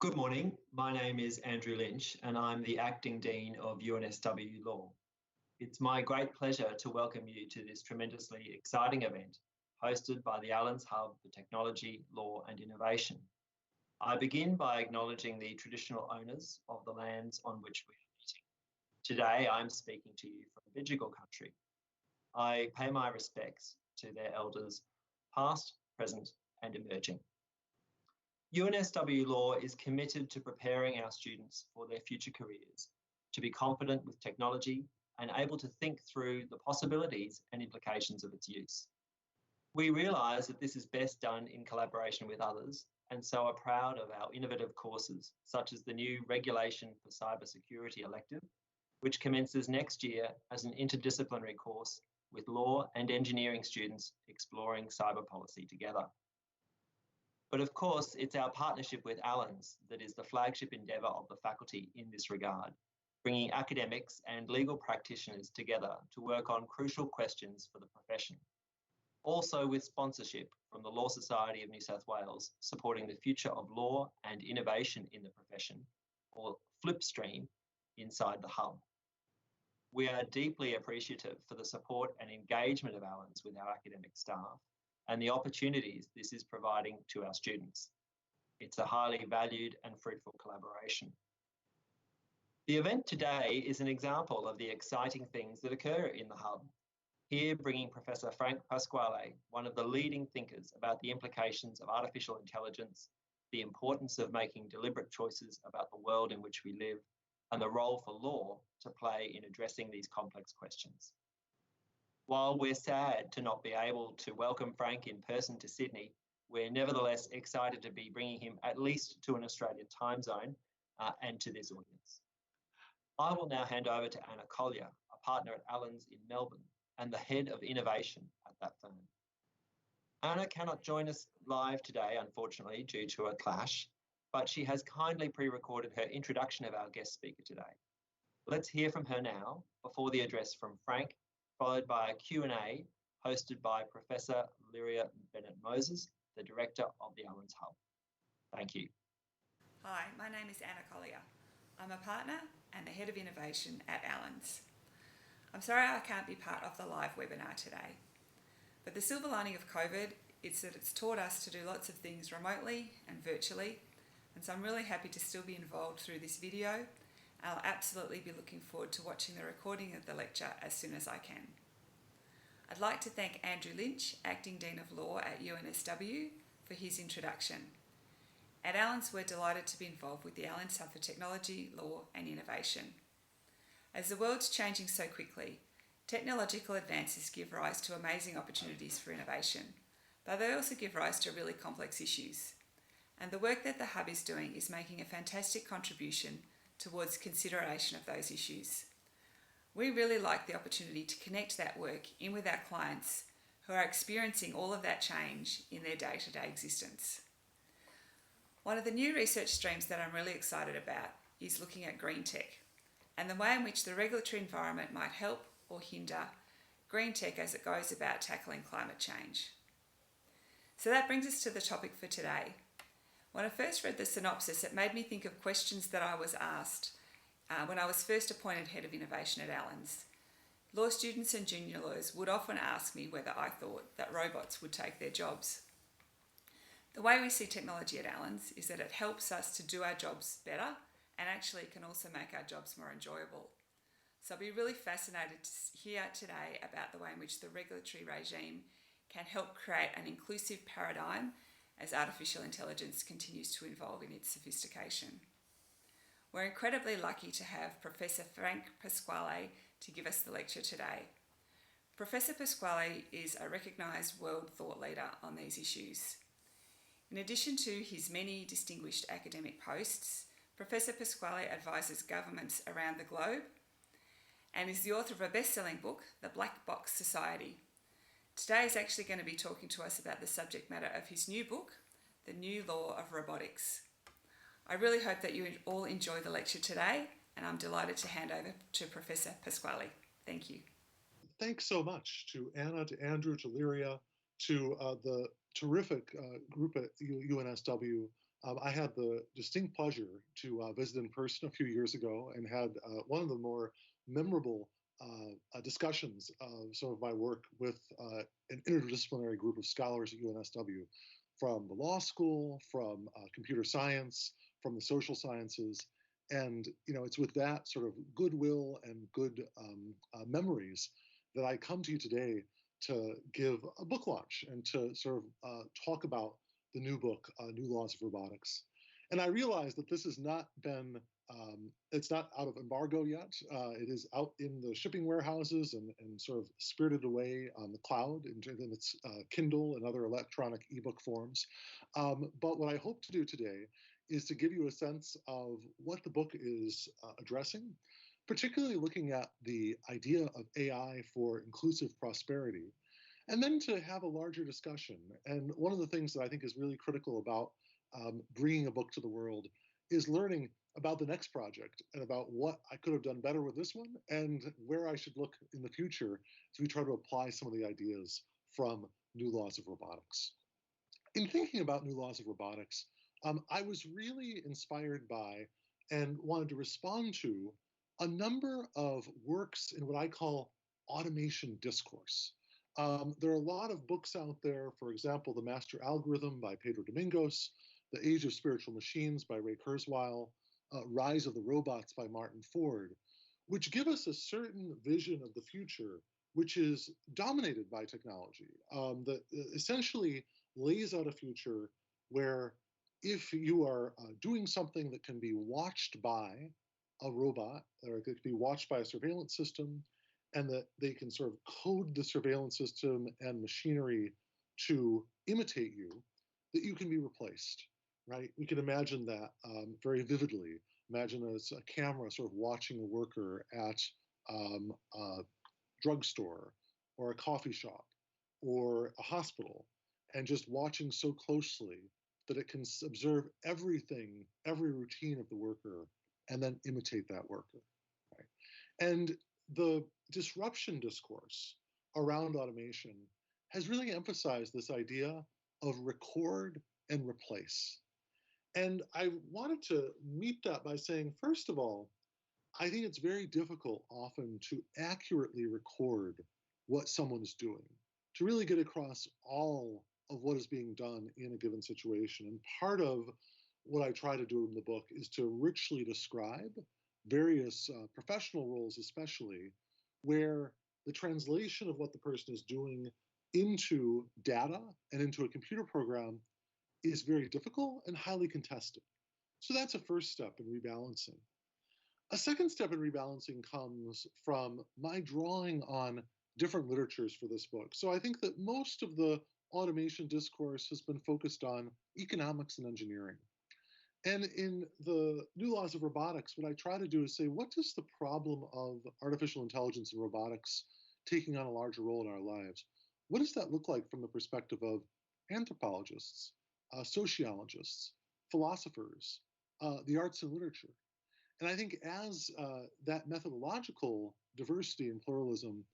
Good morning. My name is Andrew Lynch and I'm the Acting Dean of UNSW Law. It's my great pleasure to welcome you to this tremendously exciting event hosted by the Allens Hub for Technology, Law and Innovation. I begin by acknowledging the traditional owners of the lands on which we are meeting. Today I'm speaking to you from Bidjigal country. I pay my respects to their elders past, present and emerging. UNSW Law is committed to preparing our students for their future careers, to be confident with technology and able to think through the possibilities and implications of its use. We realise that this is best done in collaboration with others, and so are proud of our innovative courses, such as the new Regulation for Cybersecurity elective, which commences next year as an interdisciplinary course with law and engineering students exploring cyber policy together. But of course, it's our partnership with Allens that is the flagship endeavour of the faculty in this regard, bringing academics and legal practitioners together to work on crucial questions for the profession. Also with sponsorship from the Law Society of New South Wales, supporting the future of law and innovation in the profession, or Flipstream, inside the hub. We are deeply appreciative for the support and engagement of Allens with our academic staff and the opportunities this is providing to our students. It's a highly valued and fruitful collaboration. The event today is an example of the exciting things that occur in the hub. Here bringing Professor Frank Pasquale, one of the leading thinkers about the implications of artificial intelligence, the importance of making deliberate choices about the world in which we live, and the role for law to play in addressing these complex questions. While we're sad to not be able to welcome Frank in person to Sydney, we're nevertheless excited to be bringing him at least to an Australian time zone and to this audience. I will now hand over to Anna Collier, a partner at Allens in Melbourne and the head of innovation at that firm. Anna cannot join us live today, unfortunately, due to a clash, but she has kindly pre-recorded her introduction of our guest speaker today. Let's hear from her now before the address from Frank, followed by a Q&A hosted by Professor Lyria Bennett-Moses, the Director of the Allens Hub. Thank you. Hi, my name is Anna Collier. I'm a partner and the Head of Innovation at Allens. I'm sorry I can't be part of the live webinar today, but the silver lining of COVID is that it's taught us to do lots of things remotely and virtually, and so I'm really happy to still be involved through this video. I'll absolutely be looking forward to watching the recording of the lecture as soon as I can. I'd like to thank Andrew Lynch, Acting Dean of Law at UNSW, for his introduction. At Allens, we're delighted to be involved with the Allens Hub for Technology, Law and Innovation. As the world's changing so quickly, technological advances give rise to amazing opportunities for innovation, but they also give rise to really complex issues. And the work that the Hub is doing is making a fantastic contribution towards consideration of those issues. We really like the opportunity to connect that work in with our clients who are experiencing all of that change in their day-to-day existence. One of the new research streams that I'm really excited about is looking at green tech and the way in which the regulatory environment might help or hinder green tech as it goes about tackling climate change. So that brings us to the topic for today. When I first read the synopsis, it made me think of questions that I was asked when I was first appointed Head of Innovation at Allens. Law students and junior lawyers would often ask me whether I thought that robots would take their jobs. The way we see technology at Allens is that it helps us to do our jobs better and actually can also make our jobs more enjoyable. So I'll be really fascinated to hear today about the way in which the regulatory regime can help create an inclusive paradigm as artificial intelligence continues to evolve in its sophistication. We're incredibly lucky to have Professor Frank Pasquale to give us the lecture today. Professor Pasquale is a recognised world thought leader on these issues. In addition to his many distinguished academic posts, Professor Pasquale advises governments around the globe and is the author of a best-selling book, The Black Box Society. Today he's actually going to be talking to us about the subject matter of his new book, The New Law of Robotics. I really hope that you all enjoy the lecture today, and I'm delighted to hand over to Professor Pasquale. Thank you. Thanks so much to Anna, to Andrew, to Lyria, to the terrific group at UNSW I had the distinct pleasure to visit in person a few years ago and had one of the more memorable discussions of some of my work with an interdisciplinary group of scholars at UNSW from the law school, from computer science, from the social sciences. And it's with that sort of goodwill and good memories that I come to you today to give a book launch and to sort of talk about the new book, New Laws of Robotics. And I realize that this has not been, it's not out of embargo yet. It is out in the shipping warehouses and sort of spirited away on the cloud in its Kindle and other electronic ebook forms. But what I hope to do today is to give you a sense of what the book is addressing, particularly looking at the idea of AI for inclusive prosperity, and then to have a larger discussion. And one of the things that I think is really critical about bringing a book to the world is learning about the next project and about what I could have done better with this one and where I should look in the future as we try to apply some of the ideas from New Laws of Robotics. In thinking about New Laws of Robotics, I was really inspired by and wanted to respond to a number of works in what I call automation discourse. There are a lot of books out there, for example, The Master Algorithm by Pedro Domingos, The Age of Spiritual Machines by Ray Kurzweil, Rise of the Robots by Martin Ford, which give us a certain vision of the future, which is dominated by technology, that essentially lays out a future where if you are doing something that can be watched by a robot, or it could be watched by a surveillance system, and that they can sort of code the surveillance system and machinery to imitate you, that you can be replaced, right? We can imagine that very vividly. Imagine as a camera sort of watching a worker at a drugstore or a coffee shop or a hospital, and just watching so closely that it can observe everything, every routine of the worker, and then imitate that worker. Right? And the disruption discourse around automation has really emphasized this idea of record and replace. And I wanted to meet that by saying, first of all, I think it's very difficult often to accurately record what someone's doing, to really get across all of what is being done in a given situation. And part of what I try to do in the book is to richly describe various professional roles, especially where the translation of what the person is doing into data and into a computer program is very difficult and highly contested. So that's a first step in rebalancing. A second step in rebalancing comes from my drawing on different literatures for this book. So I think that most of the automation discourse has been focused on economics and engineering. And in the New Laws of Robotics, what I try to do is say, what does the problem of artificial intelligence and robotics taking on a larger role in our lives, what does that look like from the perspective of anthropologists, sociologists, philosophers, the arts and literature? And I think as that methodological diversity and pluralism,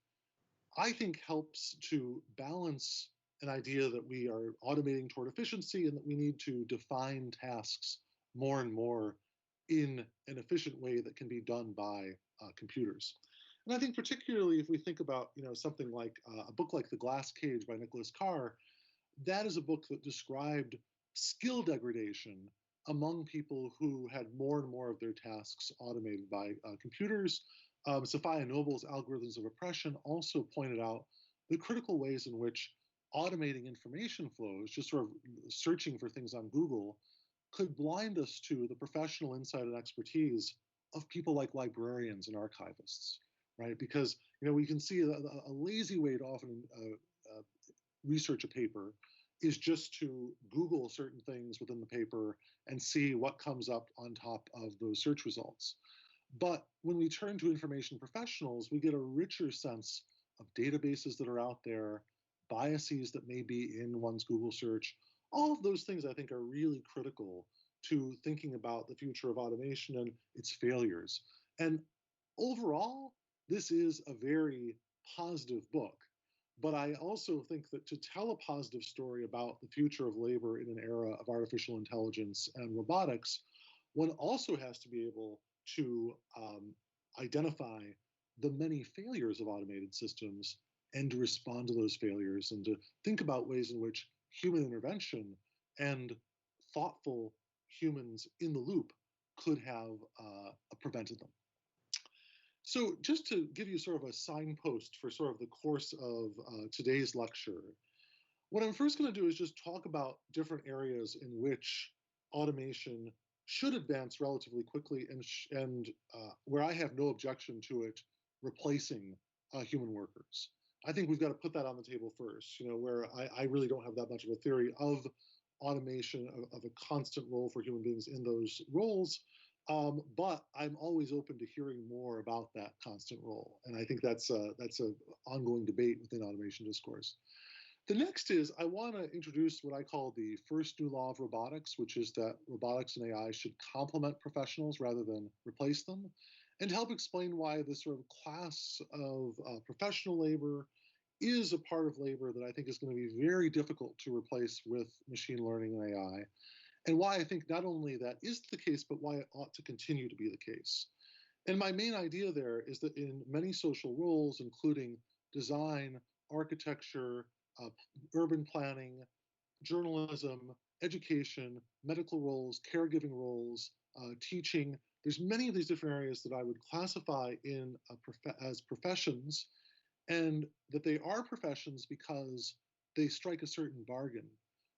I think helps to balance an idea that we are automating toward efficiency and that we need to define tasks more and more in an efficient way that can be done by computers. And I think particularly if we think about something like a book like The Glass Cage by Nicholas Carr, that is a book that described skill degradation among people who had more and more of their tasks automated by computers. Sophia Noble's Algorithms of Oppression also pointed out the critical ways in which automating information flows, just sort of searching for things on Google, could blind us to the professional insight and expertise of people like librarians and archivists, right? Because we can see a lazy way to often research a paper is just to Google certain things within the paper and see what comes up on top of those search results. But when we turn to information professionals, we get a richer sense of databases that are out there, biases that may be in one's Google search. All of those things I think are really critical to thinking about the future of automation and its failures. And overall, this is a very positive book. But I also think that to tell a positive story about the future of labor in an era of artificial intelligence and robotics, one also has to be able to identify the many failures of automated systems and to respond to those failures and to think about ways in which human intervention and thoughtful humans in the loop could have prevented them. So just to give you sort of a signpost for sort of the course of today's lecture, what I'm first going to do is just talk about different areas in which automation should advance relatively quickly and where I have no objection to it replacing human workers. I think we've got to put that on the table first, where I really don't have that much of a theory of automation, of a constant role for human beings in those roles. But I'm always open to hearing more about that constant role. And I think that's an ongoing debate within automation discourse. The next is I want to introduce what I call the first new law of robotics, which is that robotics and AI should complement professionals rather than replace them, and help explain why this sort of class of professional labor is a part of labor that I think is going to be very difficult to replace with machine learning and AI, and why I think not only that is the case, but why it ought to continue to be the case. And my main idea there is that in many social roles, including design, architecture, urban planning, journalism, education, medical roles, caregiving roles, teaching, there's many of these different areas that I would classify as professions, and that they are professions because they strike a certain bargain.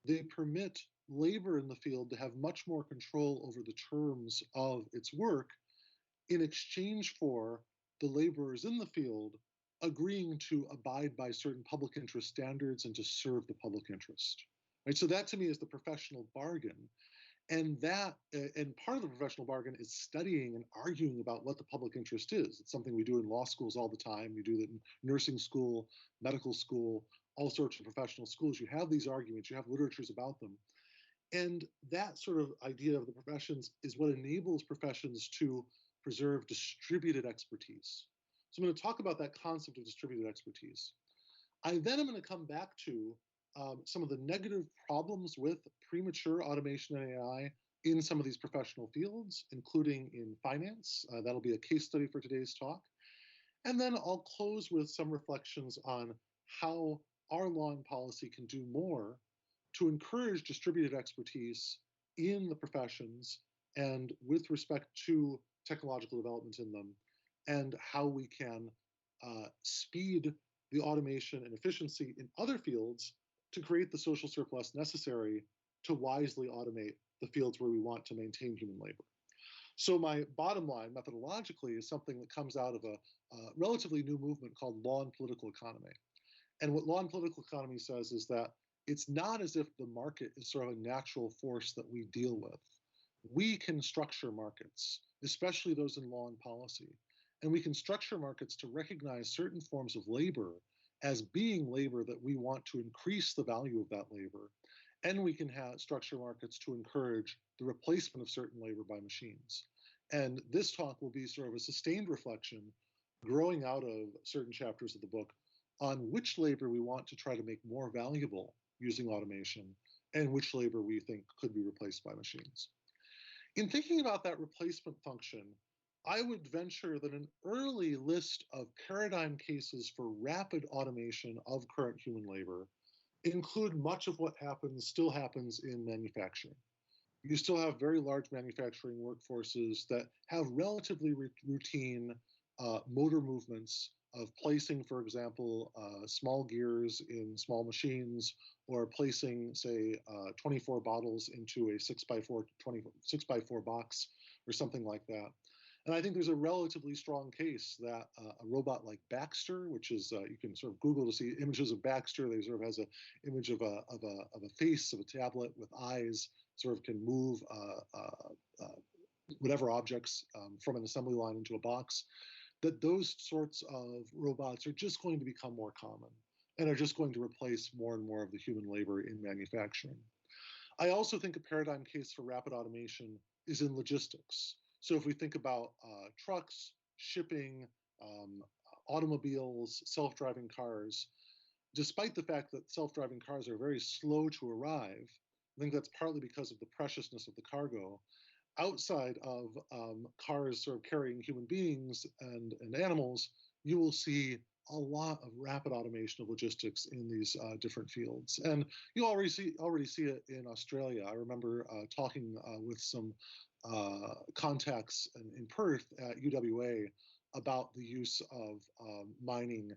They permit labor in the field to have much more control over the terms of its work in exchange for the laborers in the field agreeing to abide by certain public interest standards and to serve the public interest. Right? So that to me is the professional bargain. And part of the professional bargain is studying and arguing about what the public interest is. It's something we do in law schools all the time. We do that in nursing school, medical school, all sorts of professional schools. You have these arguments, you have literatures about them. And that sort of idea of the professions is what enables professions to preserve distributed expertise. So I'm going to talk about that concept of distributed expertise. I then am going to come back to some of the negative problems with premature automation and AI in some of these professional fields, including in finance. That'll be a case study for today's talk. And then I'll close with some reflections on how our law and policy can do more to encourage distributed expertise in the professions and with respect to technological developments in them, and how we can speed the automation and efficiency in other fields to create the social surplus necessary to wisely automate the fields where we want to maintain human labor. So my bottom line methodologically is something that comes out of a relatively new movement called law and political economy. And what law and political economy says is that it's not as if the market is sort of a natural force that we deal with. We can structure markets, especially those in law and policy. And we can structure markets to recognize certain forms of labor as being labor that we want to increase the value of that labor. And we can structure markets to encourage the replacement of certain labor by machines. And this talk will be sort of a sustained reflection growing out of certain chapters of the book on which labor we want to try to make more valuable using automation and which labor we think could be replaced by machines. In thinking about that replacement function, I would venture that an early list of paradigm cases for rapid automation of current human labor include much of what still happens in manufacturing. You still have very large manufacturing workforces that have relatively routine motor movements of placing, for example, small gears in small machines, or placing, say, 24 bottles into a 6x4 box or something like that. And I think there's a relatively strong case that a robot like Baxter, which is, you can sort of Google to see images of Baxter. They sort of has an image of a face of a tablet with eyes, sort of can move whatever objects from an assembly line into a box, that those sorts of robots are just going to become more common and are just going to replace more and more of the human labor in manufacturing. I also think a paradigm case for rapid automation is in logistics. So if we think about trucks, shipping, automobiles, self-driving cars, despite the fact that self-driving cars are very slow to arrive, I think that's partly because of the preciousness of the cargo. Outside of cars sort of carrying human beings and animals, you will see a lot of rapid automation of logistics in these different fields. And you already see it in Australia. I remember talking with some contacts in Perth at UWA about the use of mining,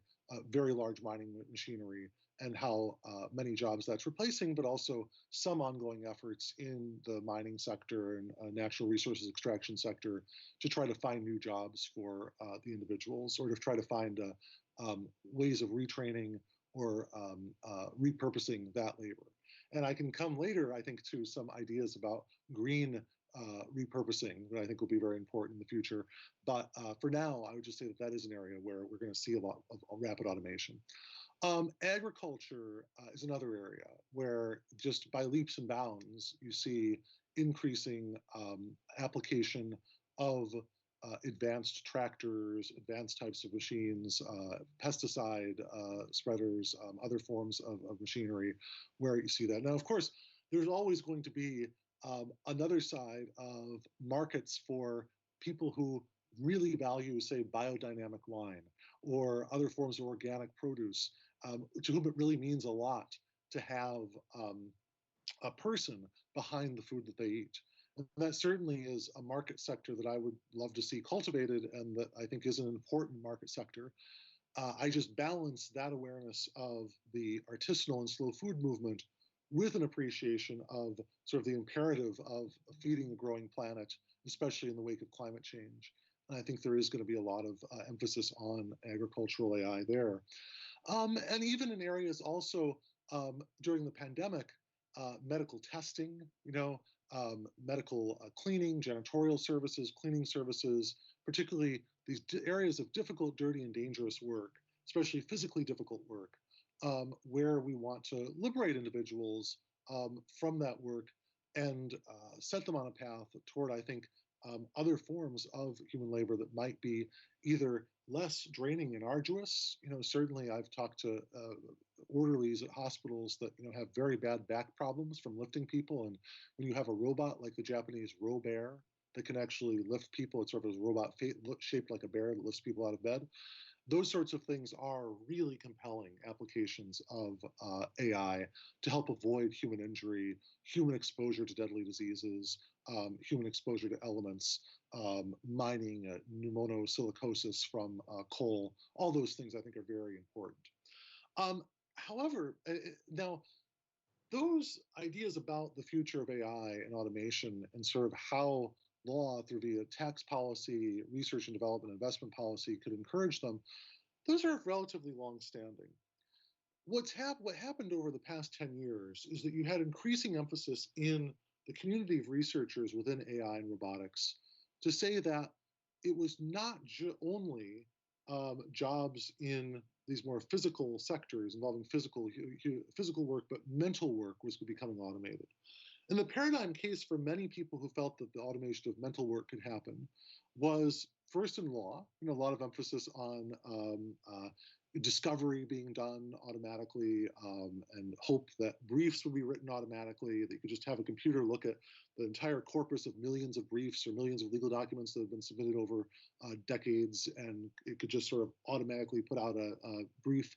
very large mining machinery, and how many jobs that's replacing, but also some ongoing efforts in the mining sector and natural resources extraction sector to try to find new jobs for the individuals, or to try to find ways of retraining or repurposing that labor. And I can come later, I think, to some ideas about green repurposing that I think will be very important in the future. But for now, I would just say that that is an area where we're going to see a lot of rapid automation. Agriculture is another area where just by leaps and bounds, you see increasing application of advanced tractors, advanced types of machines, pesticide spreaders, other forms of machinery where you see that. Now, of course, there's always going to be another side of markets for people who really value, say, biodynamic wine or other forms of organic produce, to whom it really means a lot to have a person behind the food that they eat. And that certainly is a market sector that I would love to see cultivated, and that I think is an important market sector. I just balance that awareness of the artisanal and slow food movement with an appreciation of sort of the imperative of feeding a growing planet, especially in the wake of climate change. And I think there is going to be a lot of emphasis on agricultural AI there. And even in areas also during the pandemic, medical testing, medical cleaning, janitorial services, cleaning services, particularly these areas of difficult, dirty, and dangerous work, especially physically difficult work, where we want to liberate individuals from that work and set them on a path toward, I think, other forms of human labor that might be either less draining and arduous. Certainly I've talked to orderlies at hospitals that have very bad back problems from lifting people, and when you have a robot like the Japanese Robear that can actually lift people, it's sort of a robot shaped like a bear that lifts people out of bed. Those sorts of things are really compelling applications of AI to help avoid human injury, human exposure to deadly diseases, human exposure to elements, mining, pneumonosilicosis from coal. All those things I think are very important. However, now those ideas about the future of AI and automation and sort of how law through the tax policy, research and development, investment policy could encourage them, those are relatively long-standing. What happened over the past 10 years is that you had increasing emphasis in the community of researchers within AI and robotics to say that it was not only jobs in these more physical sectors involving physical work, but mental work was becoming automated. And the paradigm case for many people who felt that the automation of mental work could happen was first in law, a lot of emphasis on discovery being done automatically, and hope that briefs would be written automatically, that you could just have a computer look at the entire corpus of millions of briefs or millions of legal documents that have been submitted over decades, and it could just sort of automatically put out a brief.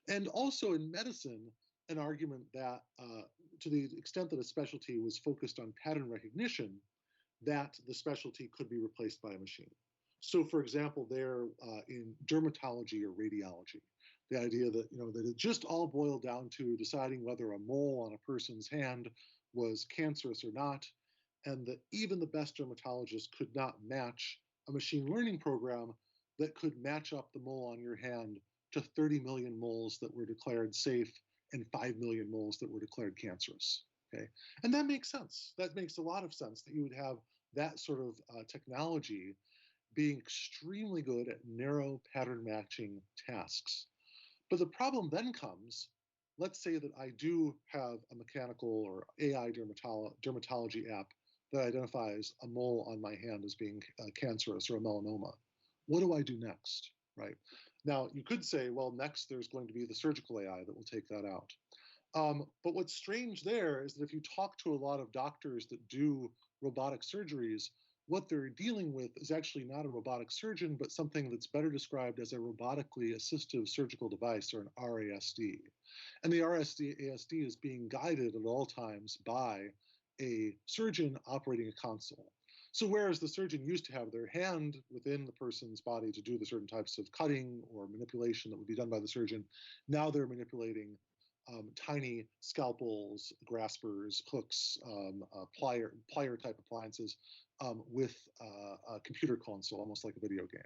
And also in medicine, an argument that to the extent that a specialty was focused on pattern recognition, that the specialty could be replaced by a machine. So, for example, there in dermatology or radiology, the idea that that it just all boiled down to deciding whether a mole on a person's hand was cancerous or not, and that even the best dermatologist could not match a machine learning program that could match up the mole on your hand to 30 million moles that were declared safe and 5 million moles that were declared cancerous. Okay, and that makes sense. That makes a lot of sense that you would have that sort of technology being extremely good at narrow pattern matching tasks. But the problem then comes, let's say that I do have a mechanical or AI dermatology app that identifies a mole on my hand as being cancerous or a melanoma. What do I do next, right? Now, you could say, well, next there's going to be the surgical AI that will take that out. But what's strange there is that if you talk to a lot of doctors that do robotic surgeries, what they're dealing with is actually not a robotic surgeon, but something that's better described as a robotically assistive surgical device, or an RASD. And the RASD is being guided at all times by a surgeon operating a console. So whereas the surgeon used to have their hand within the person's body to do the certain types of cutting or manipulation that would be done by the surgeon, now they're manipulating tiny scalpels, graspers, hooks, plier type appliances with a computer console, almost like a video game,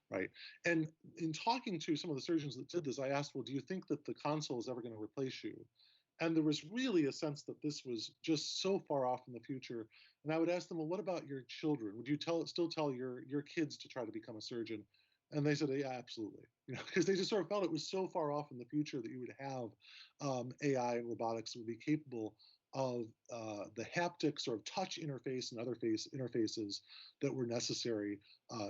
right? And in talking to some of the surgeons that did this, I asked, well, do you think that the console is ever going to replace you? And there was really a sense that this was just so far off in the future. And I would ask them, well, what about your children? Would you still tell your kids to try to become a surgeon? And they said, yeah, absolutely. Because they just sort of felt it was so far off in the future that you would have AI and robotics that would be capable of the haptic sort of touch interface and other interfaces that were necessary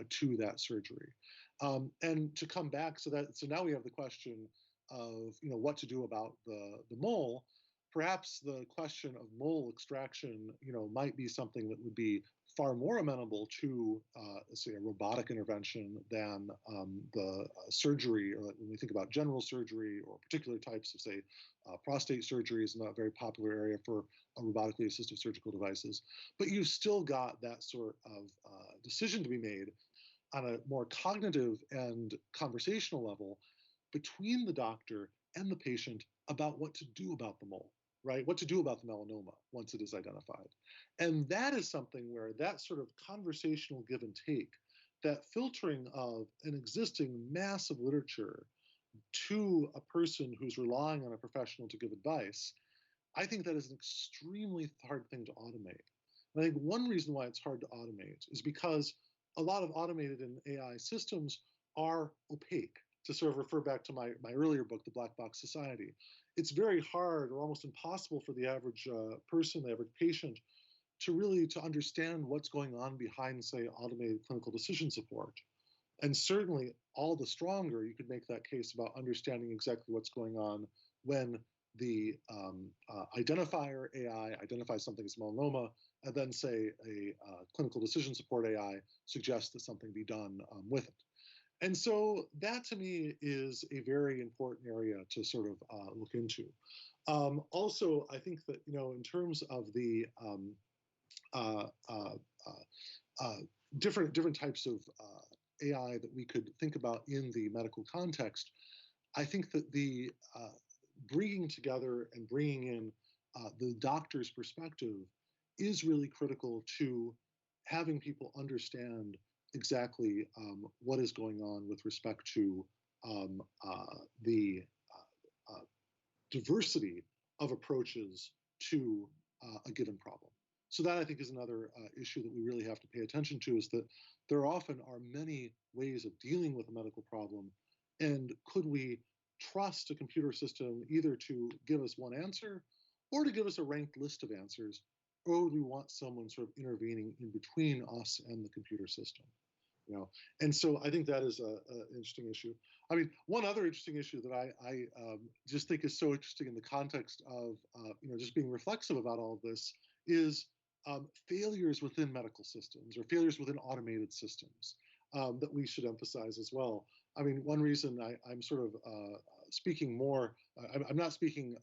to that surgery. And to come back, so now we have the question of what to do about the mole. Perhaps the question of mole extraction might be something that would be far more amenable to say a robotic intervention than the surgery, or when we think about general surgery or particular types of, say, prostate surgery is not a very popular area for robotically assisted surgical devices. But you've still got that sort of decision to be made on a more cognitive and conversational level between the doctor and the patient about what to do about the mole, right? What to do about the melanoma once it is identified. And that is something where that sort of conversational give and take, that filtering of an existing mass of literature to a person who's relying on a professional to give advice, I think that is an extremely hard thing to automate. And I think one reason why it's hard to automate is because a lot of automated and AI systems are opaque. To sort of refer back to my earlier book, The Black Box Society, it's very hard or almost impossible for the average person, the average patient, to understand what's going on behind, say, automated clinical decision support. And certainly, all the stronger you could make that case about understanding exactly what's going on when the identifier AI identifies something as melanoma, and then, say, a clinical decision support AI suggests that something be done with it. And so that, to me, is a very important area to sort of look into. Also, I think that, in terms of the different types of AI that we could think about in the medical context, I think that the bringing together and bringing in the doctor's perspective is really critical to having people understand exactly what is going on with respect to the diversity of approaches to a given problem. So that, I think, is another issue that we really have to pay attention to, is that there often are many ways of dealing with a medical problem. And could we trust a computer system either to give us one answer or to give us a ranked list of answers, or would we want someone sort of intervening in between us and the computer system? And so I think that is an interesting issue. I mean, one other interesting issue that I just think is so interesting in the context of just being reflexive about all of this is failures within medical systems, or failures within automated systems, that we should emphasize as well. I mean, one reason I'm sort of speaking more, I'm not speaking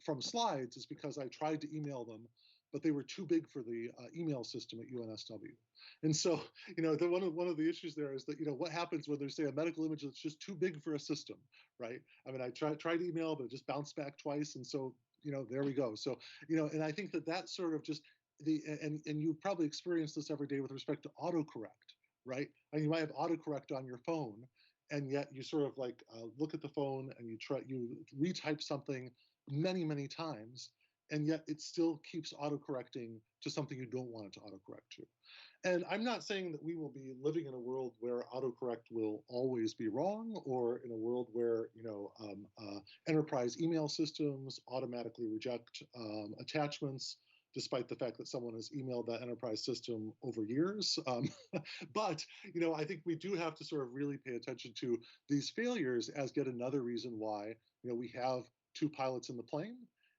from slides, is because I tried to email them, but they were too big for the email system at UNSW. And so, one of the issues there is that, what happens when there's, say, a medical image that's just too big for a system, right? I mean, I tried to email, but it just bounced back twice. And so, there we go. So, and I think that sort of just and you've probably experienced this every day with respect to autocorrect, right? I mean, you might have autocorrect on your phone, and yet you sort of like look at the phone and you retype something many, many times, and yet it still keeps autocorrecting to something you don't want it to autocorrect to. And I'm not saying that we will be living in a world where autocorrect will always be wrong, or in a world where enterprise email systems automatically reject attachments despite the fact that someone has emailed that enterprise system over years. But I think we do have to sort of really pay attention to these failures as yet another reason why we have two pilots in the plane,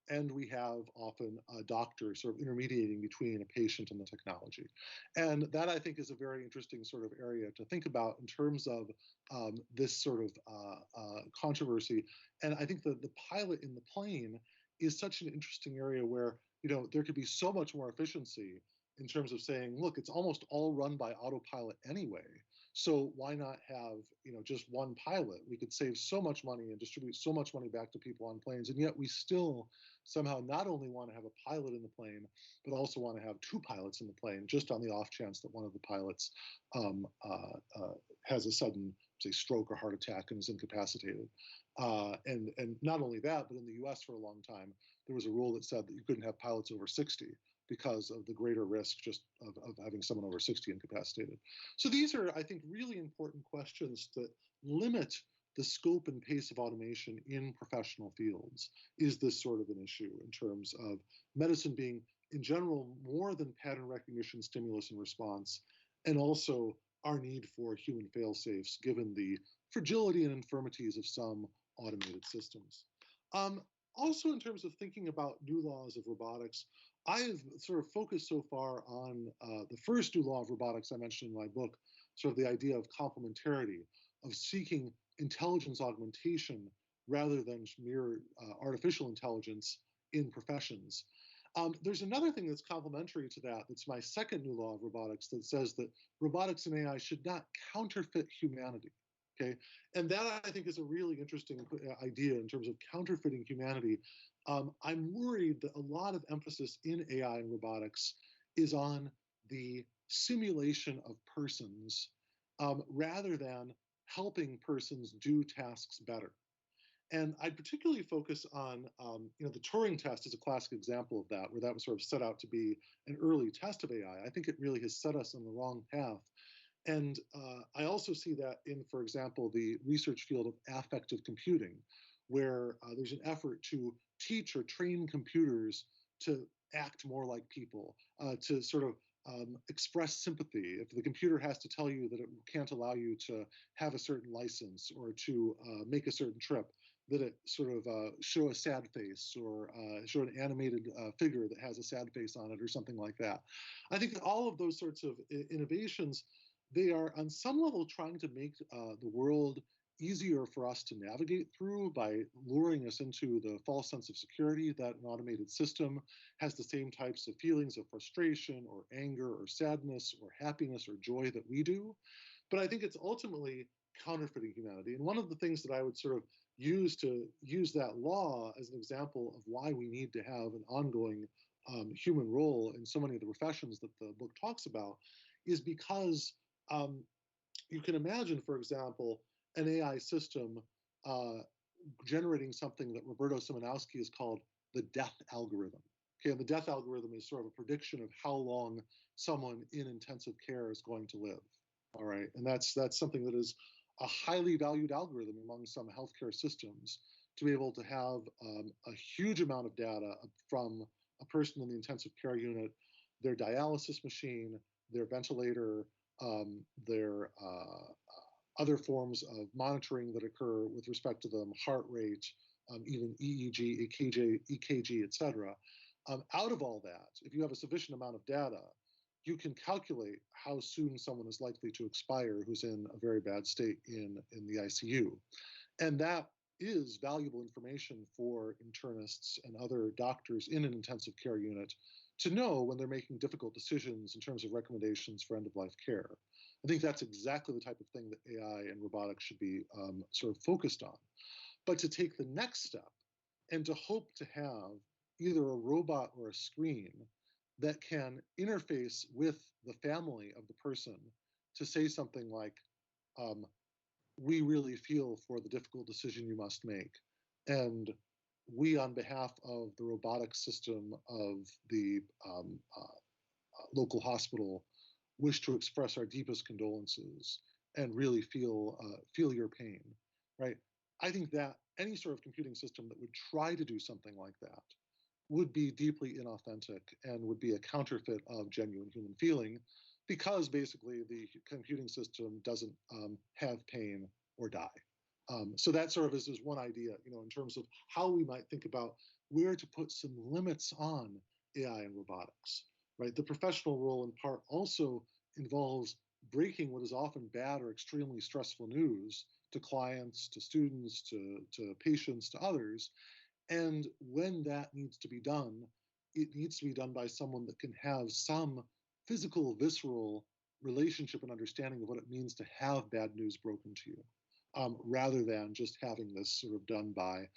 and we have often a doctor sort of intermediating between a patient and the technology. And that, I think, is a very interesting sort of area to think about in terms of this sort of controversy. And I think that the pilot in the plane is such an interesting area where there could be so much more efficiency in terms of saying, look, it's almost all run by autopilot anyway. So why not have just one pilot? We could save so much money and distribute so much money back to people on planes, and yet we still somehow not only want to have a pilot in the plane, but also want to have two pilots in the plane, just on the off chance that one of the pilots has a sudden, say, stroke or heart attack and is incapacitated. And not only that, but in the US for a long time, there was a rule that said that you couldn't have pilots over 60 because of the greater risk just of having someone over 60 incapacitated. So these are, I think, really important questions that limit the scope and pace of automation in professional fields. Is this sort of an issue in terms of medicine being, in general, more than pattern recognition, stimulus, and response, and also our need for human fail-safes given the fragility and infirmities of some automated systems. Also, in terms of thinking about new laws of robotics, I've sort of focused so far on the first new law of robotics I mentioned in my book, sort of the idea of complementarity, of seeking intelligence augmentation rather than mere artificial intelligence in professions. There's another thing that's complementary to that, that's my second new law of robotics, that says that robotics and AI should not counterfeit humanity. Okay, and that, I think, is a really interesting idea in terms of counterfeiting humanity. I'm worried that a lot of emphasis in AI and robotics is on the simulation of persons rather than helping persons do tasks better. And I'd particularly focus on, the Turing test is a classic example of that, where that was sort of set out to be an early test of AI. I think it really has set us on the wrong path. And I also see that in, for example, the research field of affective computing, where there's an effort to teach or train computers to act more like people, to sort of express sympathy. If the computer has to tell you that it can't allow you to have a certain license or to make a certain trip, that it sort of show a sad face or show an animated figure that has a sad face on it or something like that. I think that all of those sorts of innovations, they are on some level trying to make the world easier for us to navigate through by luring us into the false sense of security that an automated system has the same types of feelings of frustration or anger or sadness or happiness or joy that we do. But I think it's ultimately counterfeiting humanity. And one of the things that I would sort of use that law as an example of why we need to have an ongoing human role in so many of the professions that the book talks about is because you can imagine, for example, an AI system generating something that Roberto Simonowski has called the death algorithm. Okay, and the death algorithm is sort of a prediction of how long someone in intensive care is going to live. All right, and that's something that is a highly valued algorithm among some healthcare systems, to be able to have a huge amount of data from a person in the intensive care unit, their dialysis machine, their ventilator, their other forms of monitoring that occur with respect to them, heart rate, even EEG, EKG, et cetera. Out of all that, if you have a sufficient amount of data, you can calculate how soon someone is likely to expire who's in a very bad state in the ICU. And that is valuable information for internists and other doctors in an intensive care unit to know when they're making difficult decisions in terms of recommendations for end-of-life care. I think that's exactly the type of thing that AI and robotics should be sort of focused on. But to take the next step and to hope to have either a robot or a screen that can interface with the family of the person to say something like, we really feel for the difficult decision you must make. And we, on behalf of the robotics system of the local hospital, wish to express our deepest condolences and really feel your pain, right? I think that any sort of computing system that would try to do something like that would be deeply inauthentic and would be a counterfeit of genuine human feeling, because basically the computing system doesn't have pain or die. So that sort of is one idea, in terms of how we might think about where to put some limits on AI and robotics, right? The professional role in part also involves breaking what is often bad or extremely stressful news to clients, to students, to patients, to others. And when that needs to be done, it needs to be done by someone that can have some physical, visceral relationship and understanding of what it means to have bad news broken to you, rather than just having this sort of done by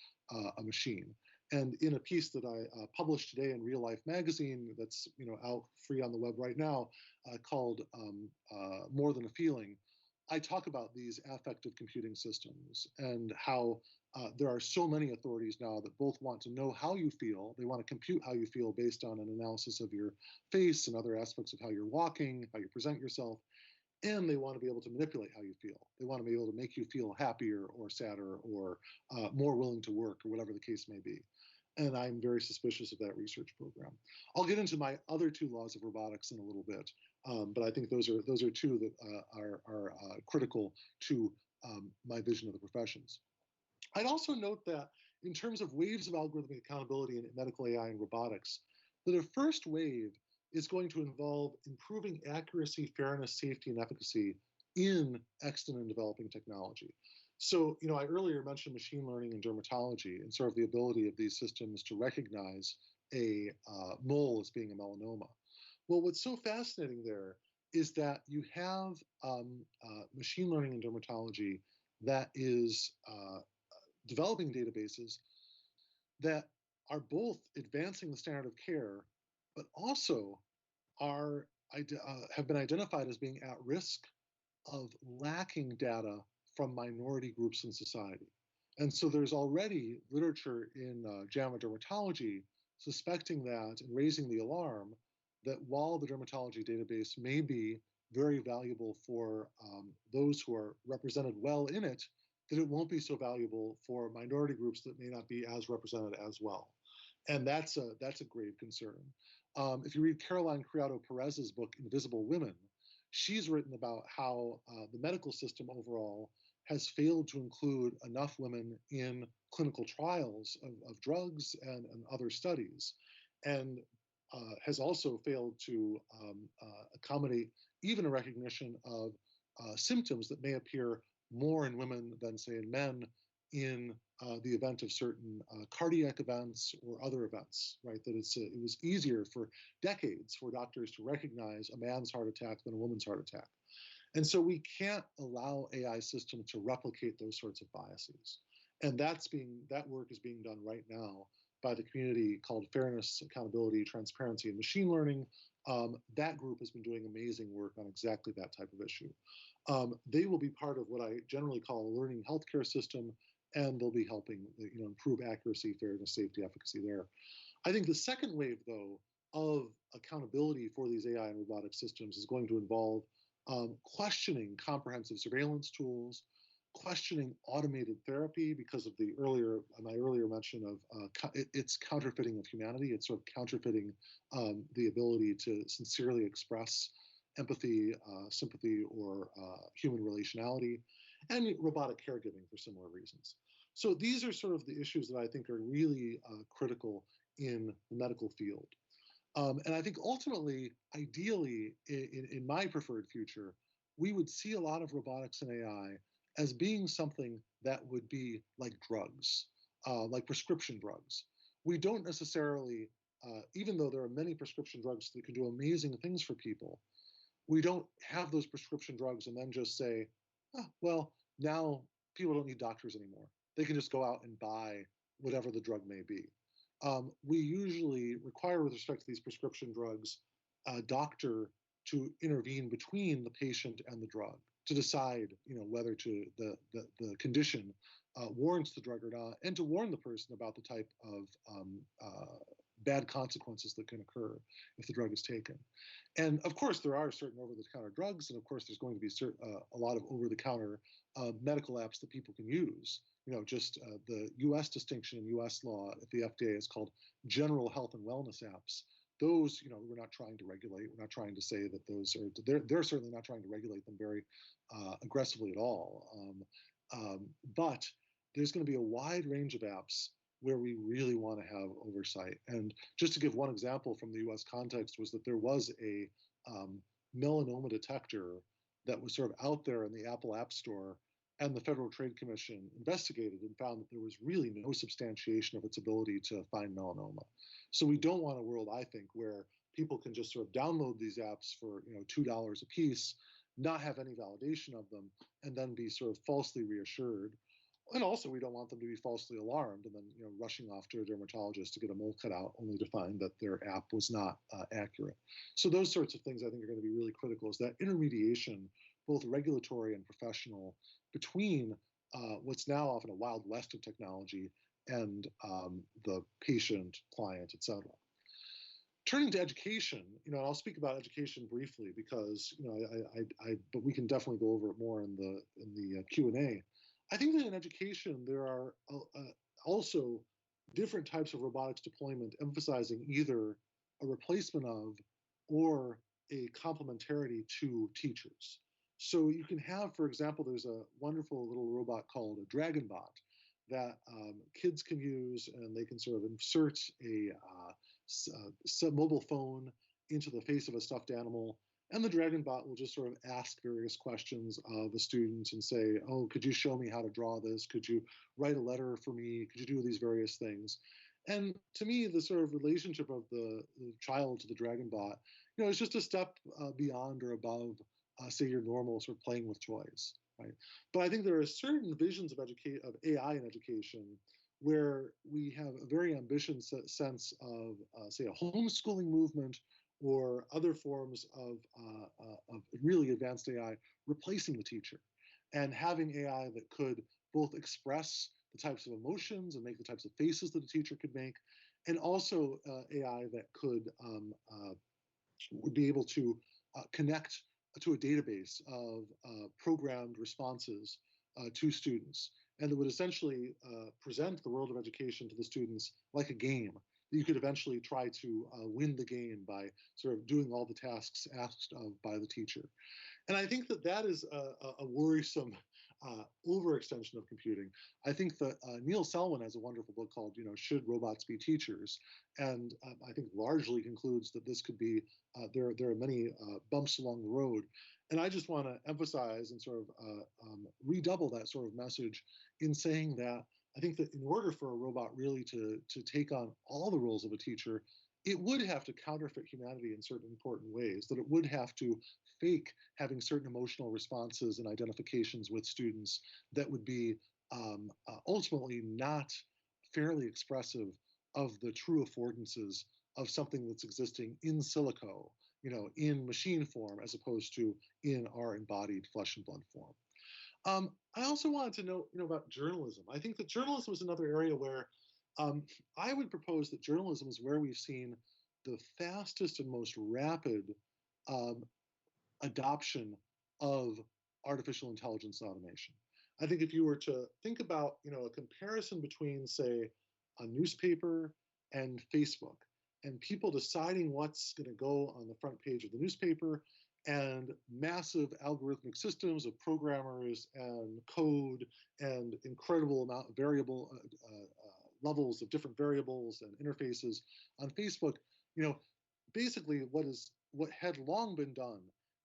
a machine. And in a piece that I published today in Real Life magazine, that's out free on the web right now, called More Than a Feeling, I talk about these affective computing systems and how there are so many authorities now that both want to know how you feel. They want to compute how you feel based on an analysis of your face and other aspects of how you're walking, how you present yourself. And they want to be able to manipulate how you feel. They want to be able to make you feel happier or sadder or more willing to work, or whatever the case may be. And I'm very suspicious of that research program. I'll get into my other two laws of robotics in a little bit, but I think those are two that are critical to my vision of the professions. I'd also note that in terms of waves of algorithmic accountability in medical AI and robotics, that a first wave is going to involve improving accuracy, fairness, safety, and efficacy in extant and developing technology. So, I earlier mentioned machine learning in dermatology and sort of the ability of these systems to recognize a mole as being a melanoma. Well, what's so fascinating there is that you have machine learning in dermatology that is developing databases that are both advancing the standard of care, but also have been identified as being at risk of lacking data from minority groups in society. And so there's already literature in JAMA Dermatology suspecting that and raising the alarm that while the dermatology database may be very valuable for those who are represented well in it, that it won't be so valuable for minority groups that may not be as represented as well. And that's a grave concern. If you read Caroline Criado Perez's book, Invisible Women, she's written about how the medical system overall has failed to include enough women in clinical trials of drugs and other studies, and has also failed to accommodate even a recognition of symptoms that may appear more in women than, say, in men in the event of certain cardiac events or other events, right? That it was easier for decades for doctors to recognize a man's heart attack than a woman's heart attack. And so we can't allow AI systems to replicate those sorts of biases. And that work is being done right now by the community called Fairness, Accountability, Transparency, and Machine Learning. That group has been doing amazing work on exactly that type of issue. They will be part of what I generally call a learning healthcare system, and they'll be helping improve accuracy, fairness, safety, efficacy there. I think the second wave, though, of accountability for these AI and robotic systems is going to involve questioning comprehensive surveillance tools, questioning automated therapy because of my earlier mention of its counterfeiting of humanity. It's sort of counterfeiting the ability to sincerely express empathy, sympathy, or human relationality, and robotic caregiving for similar reasons. So these are sort of the issues that I think are really critical in the medical field. And I think ultimately, ideally, in my preferred future, we would see a lot of robotics and AI as being something that would be like drugs, like prescription drugs. We don't necessarily, even though there are many prescription drugs that can do amazing things for people, we don't have those prescription drugs and then just say, oh, well, now people don't need doctors anymore. They can just go out and buy whatever the drug may be. We usually require, with respect to these prescription drugs, a doctor to intervene between the patient and the drug to decide, whether the condition warrants the drug or not, and to warn the person about the type of bad consequences that can occur if the drug is taken. And of course, there are certain over-the-counter drugs, and of course, there's going to be a lot of over-the-counter medical apps that people can use. Just the U.S. distinction in U.S. law at the FDA is called general health and wellness apps. Those, we're not trying to regulate. We're not trying to say that those are. They're certainly not trying to regulate them very aggressively at all. But there's going to be a wide range of apps where we really want to have oversight. And just to give one example from the US context was that there was a melanoma detector that was sort of out there in the Apple App Store, and the Federal Trade Commission investigated and found that there was really no substantiation of its ability to find melanoma. So we don't want a world, I think, where people can just sort of download these apps for $2 a piece, not have any validation of them, and then be sort of falsely reassured. And also, we don't want them to be falsely alarmed and then rushing off to a dermatologist to get a mole cut out, only to find that their app was not accurate. So those sorts of things I think are going to be really critical, is that intermediation, both regulatory and professional, between what's now often a wild west of technology and the patient, client, et cetera. Turning to education, I'll speak about education briefly because but we can definitely go over it more in the Q&A. I think that in education there are also different types of robotics deployment emphasizing either a replacement of or a complementarity to teachers. So you can have, for example, there's a wonderful little robot called a DragonBot that kids can use, and they can sort of insert a mobile phone into the face of a stuffed animal, and the DragonBot will just sort of ask various questions of the students and say, oh, could you show me how to draw this? Could you write a letter for me? Could you do these various things? And to me, the sort of relationship of the child to the DragonBot, is just a step beyond or above, say, your normal sort of playing with toys, right? But I think there are certain visions of AI in education where we have a very ambitious sense of, say, a homeschooling movement or other forms of really advanced AI replacing the teacher, and having AI that could both express the types of emotions and make the types of faces that a teacher could make, and also AI that could would be able to connect to a database of programmed responses to students, and that would essentially present the world of education to the students like a game. You could eventually try to win the game by sort of doing all the tasks asked of by the teacher. And I think that that is a worrisome overextension of computing. I think that Neil Selwyn has a wonderful book called, Should Robots Be Teachers? And I think largely concludes that this could be, there are many bumps along the road. And I just want to emphasize and sort of redouble that sort of message in saying that I think that in order for a robot really to take on all the roles of a teacher, it would have to counterfeit humanity in certain important ways, that it would have to fake having certain emotional responses and identifications with students that would be ultimately not fairly expressive of the true affordances of something that's existing in silico, in machine form, as opposed to in our embodied flesh and blood form. I also wanted to know, about journalism. I think that journalism is another area where I would propose that journalism is where we've seen the fastest and most rapid adoption of artificial intelligence and automation. I think if you were to think about, a comparison between, say, a newspaper and Facebook, and people deciding what's going to go on the front page of the newspaper, and massive algorithmic systems of programmers and code and incredible amount of variable levels of different variables and interfaces on Facebook, basically what had long been done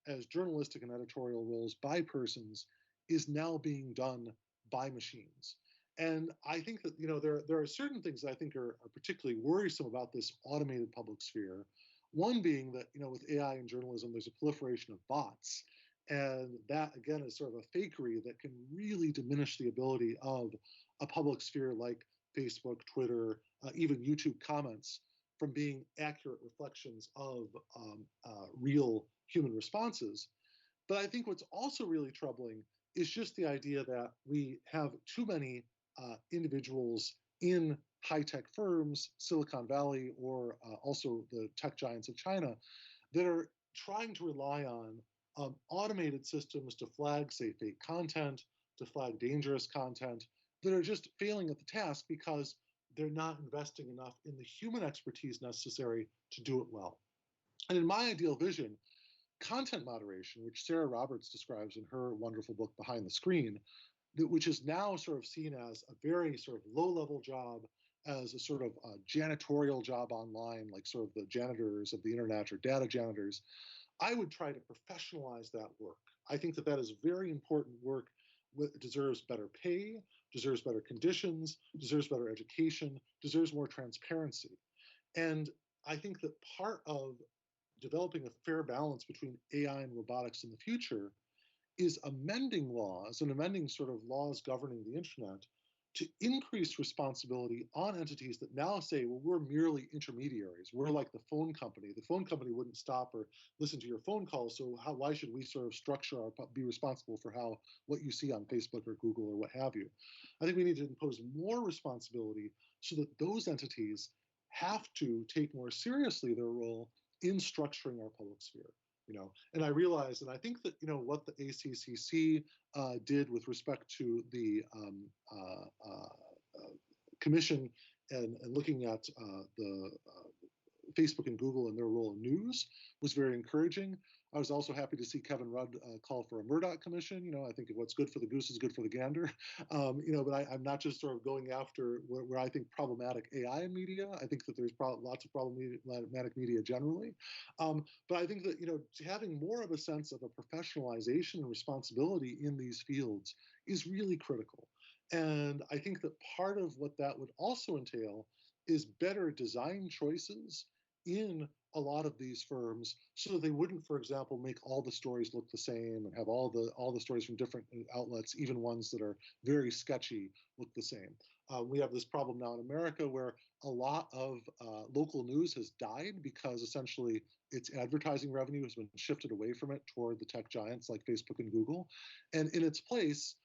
as journalistic and editorial roles by persons is now being done by machines. And I think that, there are certain things that I think are particularly worrisome about this automated public sphere. One being that, with AI and journalism, there's a proliferation of bots. And that, again, is sort of a fakery that can really diminish the ability of a public sphere like Facebook, Twitter, even YouTube comments from being accurate reflections of real human responses. But I think what's also really troubling is just the idea that we have too many individuals in high-tech firms, Silicon Valley, or also the tech giants of China, that are trying to rely on automated systems to flag, say, fake content, to flag dangerous content, that are just failing at the task because they're not investing enough in the human expertise necessary to do it well. And in my ideal vision, content moderation, which Sarah Roberts describes in her wonderful book, Behind the Screen, which is now sort of seen as a very sort of low-level job, as a sort of janitorial job online, like sort of the janitors of the internet or data janitors, I would try to professionalize that work. I think that that is very important work, deserves better pay, deserves better conditions, deserves better education, deserves more transparency. And I think that part of developing a fair balance between AI and robotics in the future is amending laws and amending sort of laws governing the internet to increase responsibility on entities that now say, well, we're merely intermediaries. We're like the phone company. The phone company wouldn't stop or listen to your phone calls. So why should we sort of structure be responsible for what you see on Facebook or Google or what have you? I think we need to impose more responsibility so that those entities have to take more seriously their role in structuring our public sphere. And I realize, and I think that, what the ACCC did with respect to the commission and looking at the Facebook and Google and their role in news was very encouraging. I was also happy to see Kevin Rudd call for a Murdoch commission. I think what's good for the goose is good for the gander. But I'm not just sort of going after where I think problematic AI in media. I think that there's lots of problematic media generally. But I think that, having more of a sense of a professionalization and responsibility in these fields is really critical. And I think that part of what that would also entail is better design choices in a lot of these firms so that they wouldn't, for example, make all the stories look the same and have all the stories from different outlets, even ones that are very sketchy, look the same. We have this problem now in America where a lot of local news has died because essentially its advertising revenue has been shifted away from it toward the tech giants like Facebook and Google. And in its place,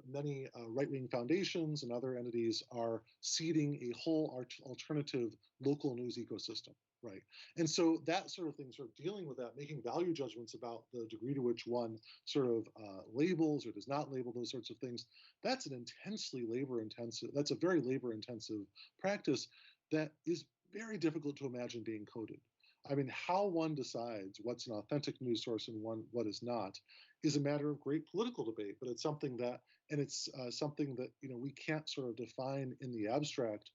many right-wing foundations and other entities are seeding a whole alternative local news ecosystem, right? And so that sort of thing, sort of dealing with that, making value judgments about the degree to which one sort of labels or does not label those sorts of things, that's an intensely labor-intensive, that's a very labor-intensive practice that is very difficult to imagine being coded. I mean, how one decides what's an authentic news source and what is not is a matter of great political debate, but it's something that, something that, we can't sort of define in the abstract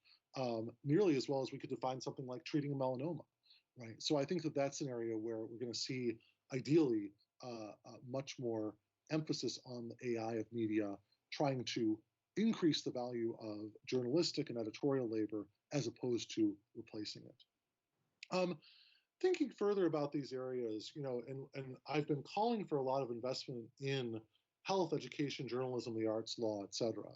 nearly as well as we could define something like treating a melanoma, right? So I think that that's an area where we're going to see, ideally, much more emphasis on the AI of media, trying to increase the value of journalistic and editorial labor as opposed to replacing it. Thinking further about these areas, and I've been calling for a lot of investment in health, education, journalism, the arts, law, et cetera.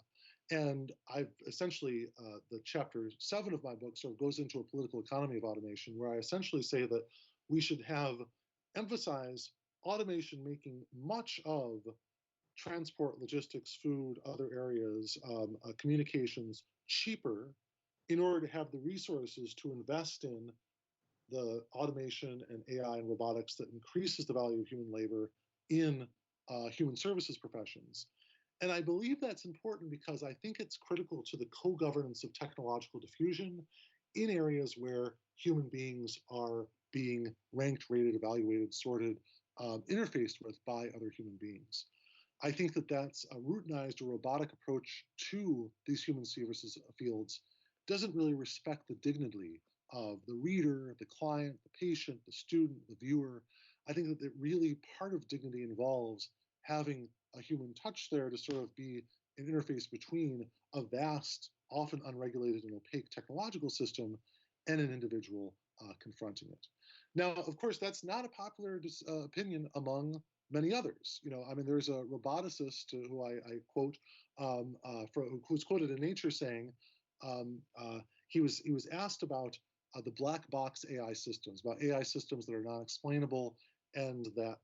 And I've essentially, the chapter 7 of my book sort of goes into a political economy of automation, where I essentially say that we should emphasize automation making much of transport, logistics, food, other areas, communications cheaper in order to have the resources to invest in the automation and AI and robotics that increases the value of human labor in human services professions. And I believe that's important because I think it's critical to the co-governance of technological diffusion in areas where human beings are being ranked, rated, evaluated, sorted, interfaced with by other human beings. I think that that's a routinized or robotic approach to these human services fields doesn't really respect the dignity of the reader, the client, the patient, the student, the viewer. I think that really part of dignity involves having a human touch there to sort of be an interface between a vast, often unregulated and opaque technological system and an individual confronting it. Now, of course, that's not a popular opinion among many others. There's a roboticist who I quote, who's quoted in Nature saying, he was asked about the black box AI systems, about AI systems that are non-explainable and that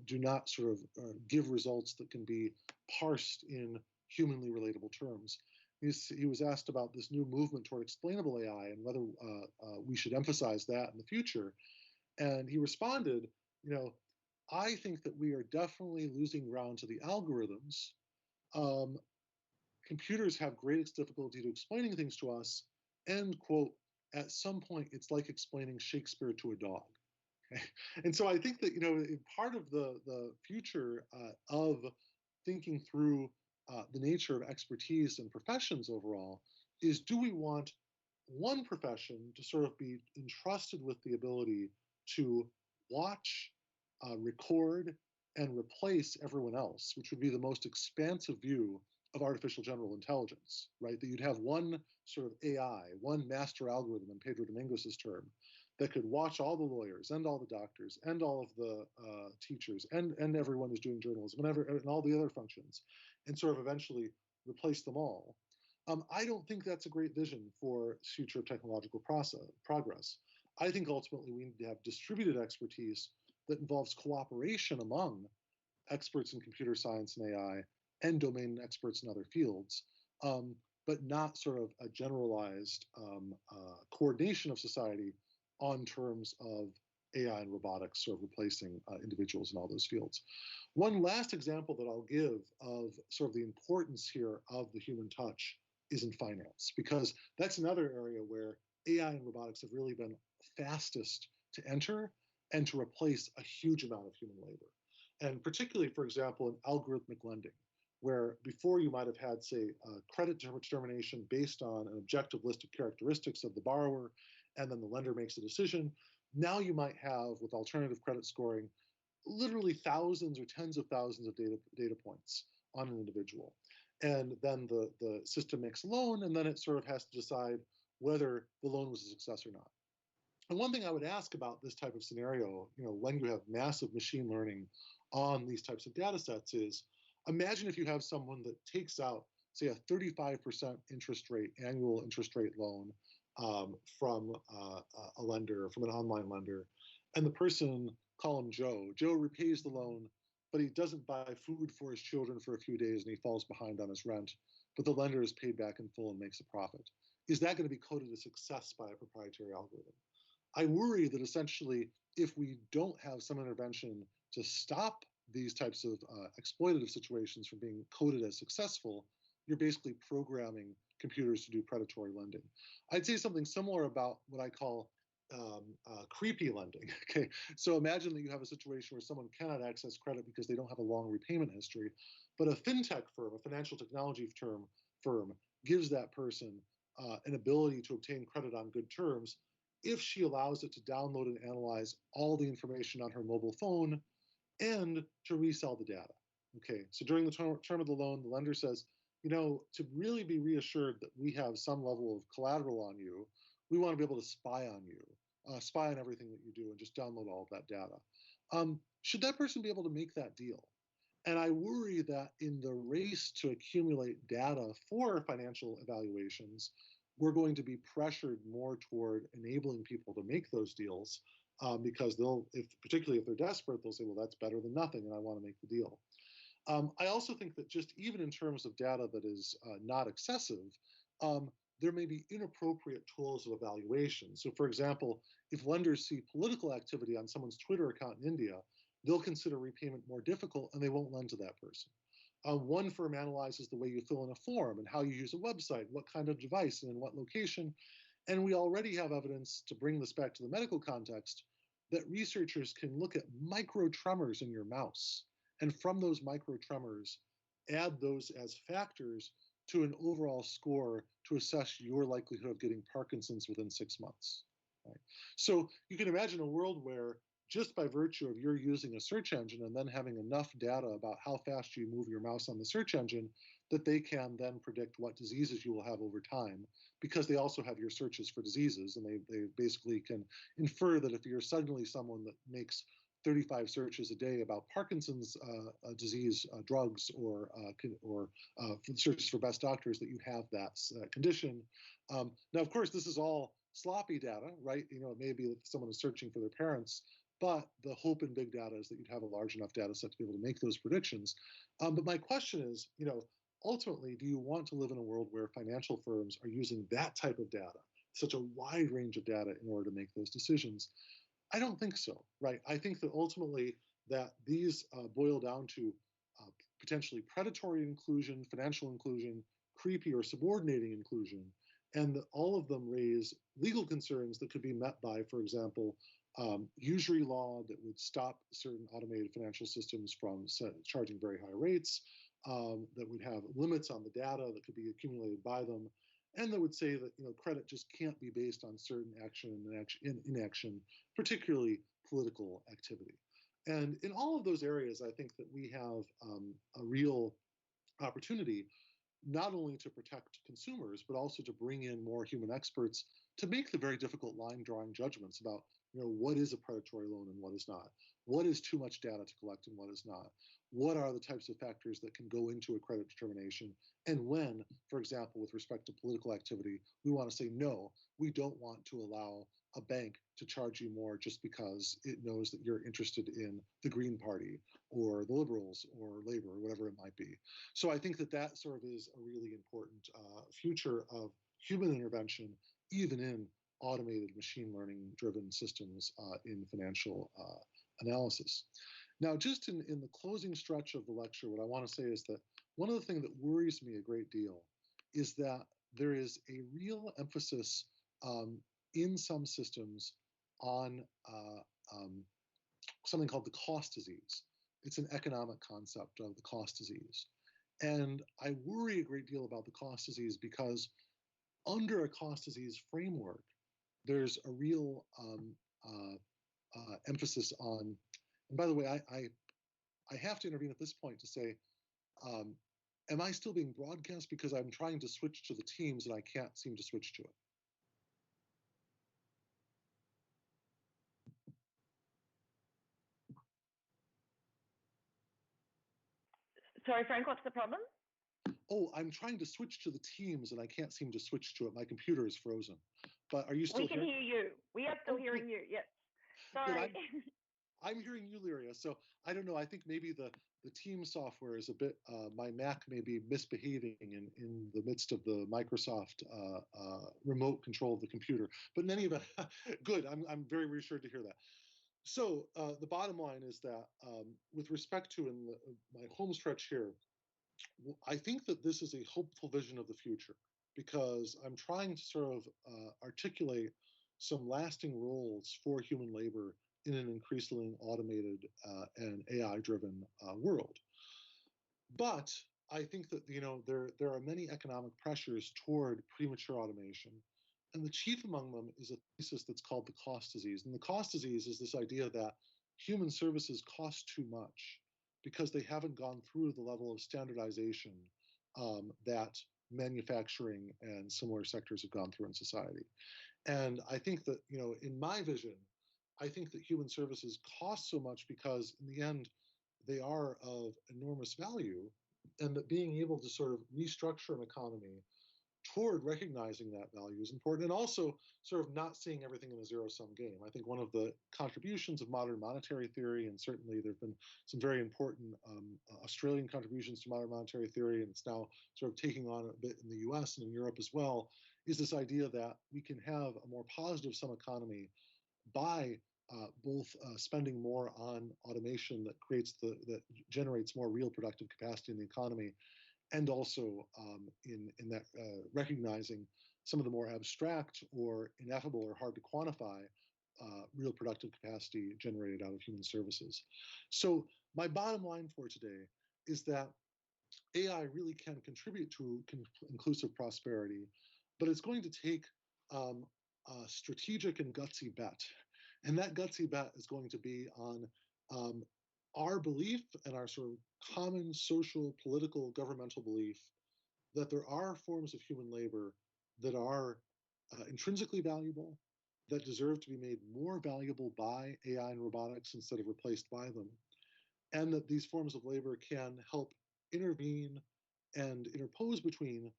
do not sort of give results that can be parsed in humanly relatable terms. he was asked about this new movement toward explainable AI and whether we should emphasize that in the future. And he responded, I think that we are definitely losing ground to the algorithms. Computers have greatest difficulty to explaining things to us, and quote, at some point, it's like explaining Shakespeare to a dog. Okay? And so I think that, part of the future of thinking through the nature of expertise and professions overall is, do we want one profession to sort of be entrusted with the ability to watch, record, and replace everyone else, which would be the most expansive view of artificial general intelligence, right? That you'd have one sort of AI, one master algorithm, in Pedro Domingos's term, that could watch all the lawyers and all the doctors and all of the teachers and everyone who's doing journalism and all the other functions, and sort of eventually replace them all. I don't think that's a great vision for future technological progress. I think ultimately we need to have distributed expertise that involves cooperation among experts in computer science and AI and domain experts in other fields, but not sort of a generalized coordination of society on terms of AI and robotics sort of replacing individuals in all those fields. One last example that I'll give of sort of the importance here of the human touch is in finance, because that's another area where AI and robotics have really been fastest to enter and to replace a huge amount of human labor. And particularly, for example, in algorithmic lending, where before you might have had, say, credit determination based on an objective list of characteristics of the borrower, and then the lender makes a decision. Now you might have, with alternative credit scoring, literally thousands or tens of thousands of data points on an individual. And then the system makes a loan, and then it sort of has to decide whether the loan was a success or not. And one thing I would ask about this type of scenario, when you have massive machine learning on these types of data sets, is imagine if you have someone that takes out, say, a 35% annual interest rate loan from a lender, from an online lender, and the person, call him Joe. Joe repays the loan, but he doesn't buy food for his children for a few days and he falls behind on his rent, but the lender is paid back in full and makes a profit. Is that going to be coded as success by a proprietary algorithm? I worry that essentially, if we don't have some intervention to stop these types of exploitative situations from being coded as successful, you're basically programming computers to do predatory lending. I'd say something similar about what I call creepy lending. Okay, so imagine that you have a situation where someone cannot access credit because they don't have a long repayment history, but a fintech firm, a financial technology firm, gives that person an ability to obtain credit on good terms if she allows it to download and analyze all the information on her mobile phone and to resell the data. Okay, so during the term of the loan, the lender says, to really be reassured that we have some level of collateral on you, we want to be able to spy on you, spy on everything that you do, and just download all of that data. Should that person be able to make that deal? And I worry that in the race to accumulate data for financial evaluations, we're going to be pressured more toward enabling people to make those deals because particularly if they're desperate, they'll say, well, that's better than nothing, and I want to make the deal. I also think that just even in terms of data that is not excessive, there may be inappropriate tools of evaluation. So for example, if lenders see political activity on someone's Twitter account in India, they'll consider repayment more difficult and they won't lend to that person. One firm analyzes the way you fill in a form and how you use a website, what kind of device and in what location. And we already have evidence, to bring this back to the medical context, that researchers can look at micro tremors in your mouse. And from those micro tremors, add those as factors to an overall score to assess your likelihood of getting Parkinson's within 6 months. Right? So you can imagine a world where just by virtue of your using a search engine and then having enough data about how fast you move your mouse on the search engine, that they can then predict what diseases you will have over time, because they also have your searches for diseases, and they basically can infer that if you're suddenly someone that makes 35 searches a day about Parkinson's disease drugs or searches for best doctors, that you have that condition. Now, of course, this is all sloppy data, right? It may be that someone is searching for their parents, but the hope in big data is that you'd have a large enough data set to be able to make those predictions. But my question is, ultimately, do you want to live in a world where financial firms are using that type of data, such a wide range of data, in order to make those decisions? I don't think so, right? I think that ultimately that these boil down to potentially predatory inclusion, financial inclusion, creepy or subordinating inclusion, and that all of them raise legal concerns that could be met by, for example, usury law that would stop certain automated financial systems from charging very high rates, that would have limits on the data that could be accumulated by them, and that would say that credit just can't be based on certain action and inaction, particularly political activity. And in all of those areas, I think that we have a real opportunity not only to protect consumers, but also to bring in more human experts to make the very difficult line drawing judgments about what is a predatory loan and what is not, what is too much data to collect and what is not, what are the types of factors that can go into a credit determination, and when, for example, with respect to political activity, we want to say, no, we don't want to allow a bank to charge you more just because it knows that you're interested in the Green Party or the Liberals or Labor or whatever it might be. So I think that that sort of is a really important future of human intervention, even in automated machine learning driven systems in financial analysis. Now, just in the closing stretch of the lecture, what I want to say is that one of the things that worries me a great deal is that there is a real emphasis in some systems on something called the cost disease. It's an economic concept of the cost disease. And I worry a great deal about the cost disease because under a cost disease framework, there's a real emphasis on, and by the way, I have to intervene at this point to say, am I still being broadcast? Because I'm trying to switch to the Teams and I can't seem to switch to it. Sorry, Frank, what's the problem? Oh, I'm trying to switch to the Teams and I can't seem to switch to it. My computer is frozen. But are you still here? We can hear you. We are still hearing you, yes. Sorry. I'm hearing you, Lyria. So I don't know. I think maybe the Teams software is a bit, my Mac may be misbehaving in the midst of the Microsoft remote control of the computer. But in any event, good. I'm very reassured to hear that. So the bottom line is that with respect to my home stretch here, I think that this is a hopeful vision of the future because I'm trying to sort of articulate some lasting roles for human labor in an increasingly automated and AI-driven world. But I think that there are many economic pressures toward premature automation, and the chief among them is a thesis that's called the cost disease. And the cost disease is this idea that human services cost too much because they haven't gone through the level of standardization that manufacturing and similar sectors have gone through in society. And I think that, in my vision, I think that human services cost so much because in the end, they are of enormous value, and that being able to sort of restructure an economy toward recognizing that value is important, and also sort of not seeing everything in a zero-sum game. I think one of the contributions of modern monetary theory, and certainly there have been some very important Australian contributions to modern monetary theory, and it's now sort of taking on a bit in the US and in Europe as well, is this idea that we can have a more positive sum economy by both spending more on automation that generates more real productive capacity in the economy, and also in that recognizing some of the more abstract or ineffable or hard to quantify real productive capacity generated out of human services. So my bottom line for today is that AI really can contribute to inclusive prosperity, but it's going to take a strategic and gutsy bet. And that gutsy bet is going to be on our belief and our sort of common social, political, governmental belief that there are forms of human labor that are intrinsically valuable, that deserve to be made more valuable by AI and robotics instead of replaced by them, and that these forms of labor can help intervene and interpose between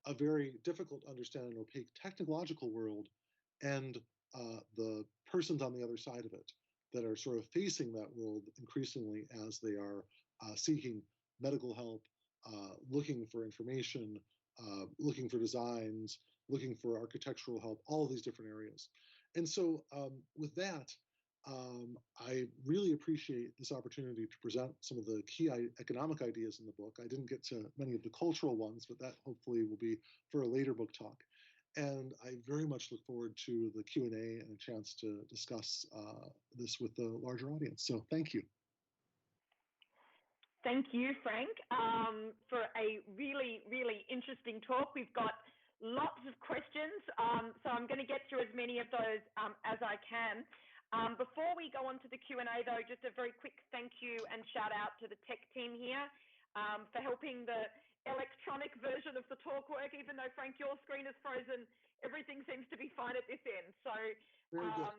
a very difficult to understand and opaque technological world and the persons on the other side of it that are sort of facing that world increasingly as they are seeking medical help, looking for information, looking for designs, looking for architectural help, all of these different areas. And so with that, I really appreciate this opportunity to present some of the key economic ideas in the book. I didn't get to many of the cultural ones, but that hopefully will be for a later book talk. And I very much look forward to the Q&A and a chance to discuss this with the larger audience. So thank you. Thank you, Frank, for a really, really interesting talk. We've got lots of questions, so I'm going to get through as many of those as I can. Before we go on to the Q&A, though, just a very quick thank you and shout out to the tech team here for helping the electronic version of the talk work. Even though, Frank, your screen is frozen, everything seems to be fine at this end. So, Very good.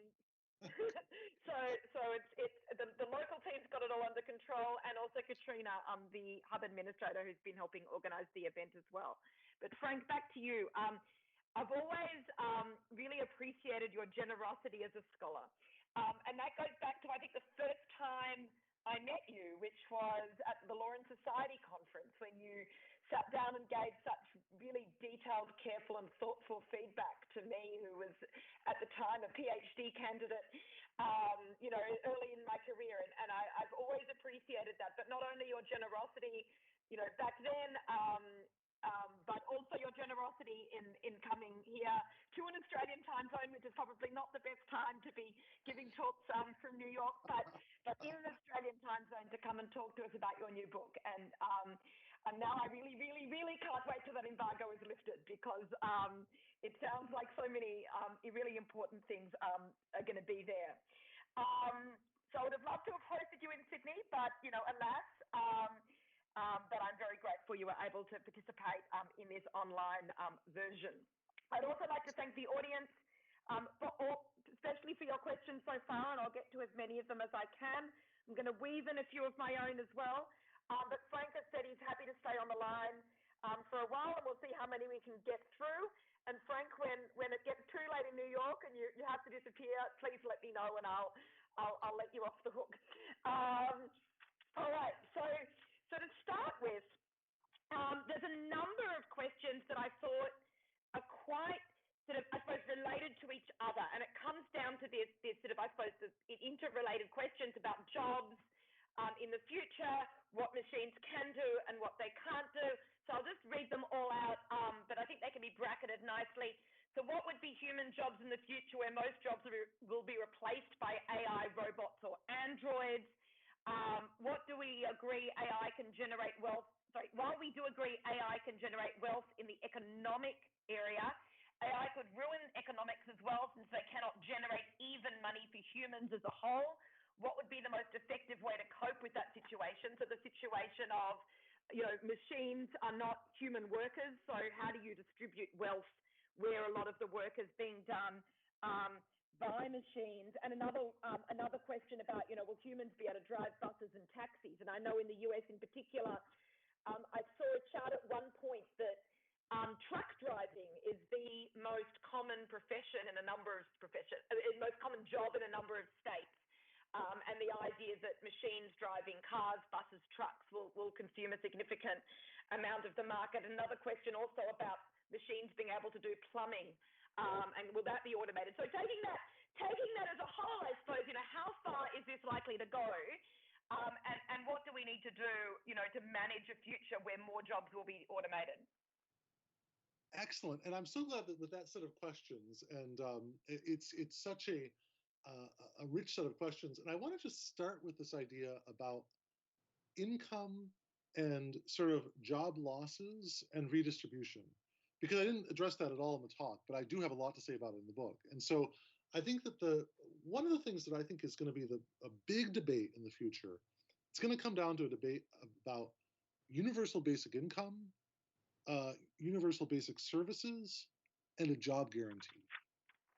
so it's the local team's got it all under control, and also Katrina, the hub administrator, who's been helping organise the event as well. But Frank, back to you. I've always really appreciated your generosity as a scholar, and that goes back to, I think, the first time I met you, which was at the Law and Society conference, when you sat down and gave such really detailed, careful and thoughtful feedback to me, who was at the time a PhD candidate, early in my career. And I've always appreciated that, but not only your generosity, back then, but also your generosity in coming here to an Australian time zone, which is probably not the best time to be giving talks from New York, but in an Australian time zone to come and talk to us about your new book. And now I really, really, really can't wait till that embargo is lifted, because it sounds like so many really important things are going to be there. So I would have loved to have hosted you in Sydney, but alas. But I'm very grateful you were able to participate in this online version. I'd also like to thank the audience, especially for your questions so far, and I'll get to as many of them as I can. I'm going to weave in a few of my own as well. But Frank has said he's happy to stay on the line for a while, and we'll see how many we can get through. And Frank, when it gets too late in New York and you have to disappear, please let me know, and I'll let you off the hook. All right, so to start with, there's a number of questions that I thought are quite sort of, I suppose, related to each other. And it comes down to this sort of, I suppose, interrelated questions about jobs in the future, what machines can do and what they can't do. So I'll just read them all out, but I think they can be bracketed nicely. So what would be human jobs in the future, where most jobs will be replaced by AI, robots or androids? What do we agree AI can generate wealth? Sorry, while we do agree AI can generate wealth in the economic area, AI could ruin economics as well, since they cannot generate even money for humans as a whole. What would be the most effective way to cope with that situation? So the situation of, machines are not human workers. So how do you distribute wealth where a lot of the work is being done by machines? And another question about, will humans be able to drive buses and taxis? And I know in the US in particular, I saw a chart at one point that truck driving is the most common profession in a number of most common job in a number of states. And the idea that machines driving cars, buses, trucks will consume a significant amount of the market. Another question also about machines being able to do plumbing, and will that be automated? So taking that as a whole, I suppose, how far is this likely to go? And what do we need to do, to manage a future where more jobs will be automated? Excellent, and I'm so glad that with that set of questions, and it's such a rich set of questions. And I want to just start with this idea about income and sort of job losses and redistribution, because I didn't address that at all in the talk, but I do have a lot to say about it in the book. And so I think that one of the things that I think is going to be a big debate in the future, it's going to come down to a debate about universal basic income, universal basic services, and a job guarantee.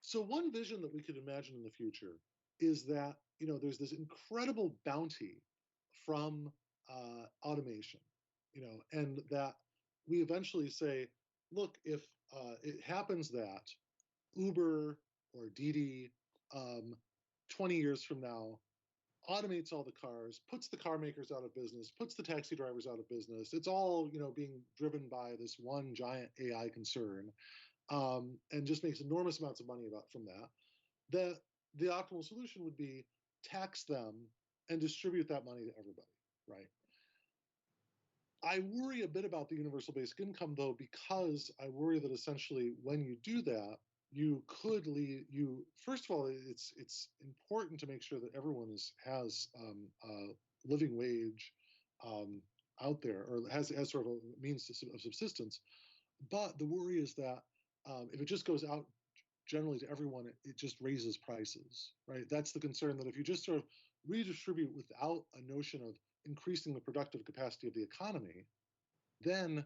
So one vision that we could imagine in the future is that, there's this incredible bounty from automation, and that we eventually say, look, if it happens that Uber or Didi 20 years from now automates all the cars, puts the car makers out of business, puts the taxi drivers out of business. It's all, being driven by this one giant AI concern, and just makes enormous amounts of money from that. The optimal solution would be tax them and distribute that money to everybody, right? I worry a bit about the universal basic income, though, because I worry that essentially when you do that, you could lead you. First of all, it's important to make sure that everyone has a living wage out there, or has sort of a means of subsistence. But the worry is that if it just goes out generally to everyone, it just raises prices, right? That's the concern, that if you just sort of redistribute without a notion of increasing the productive capacity of the economy, then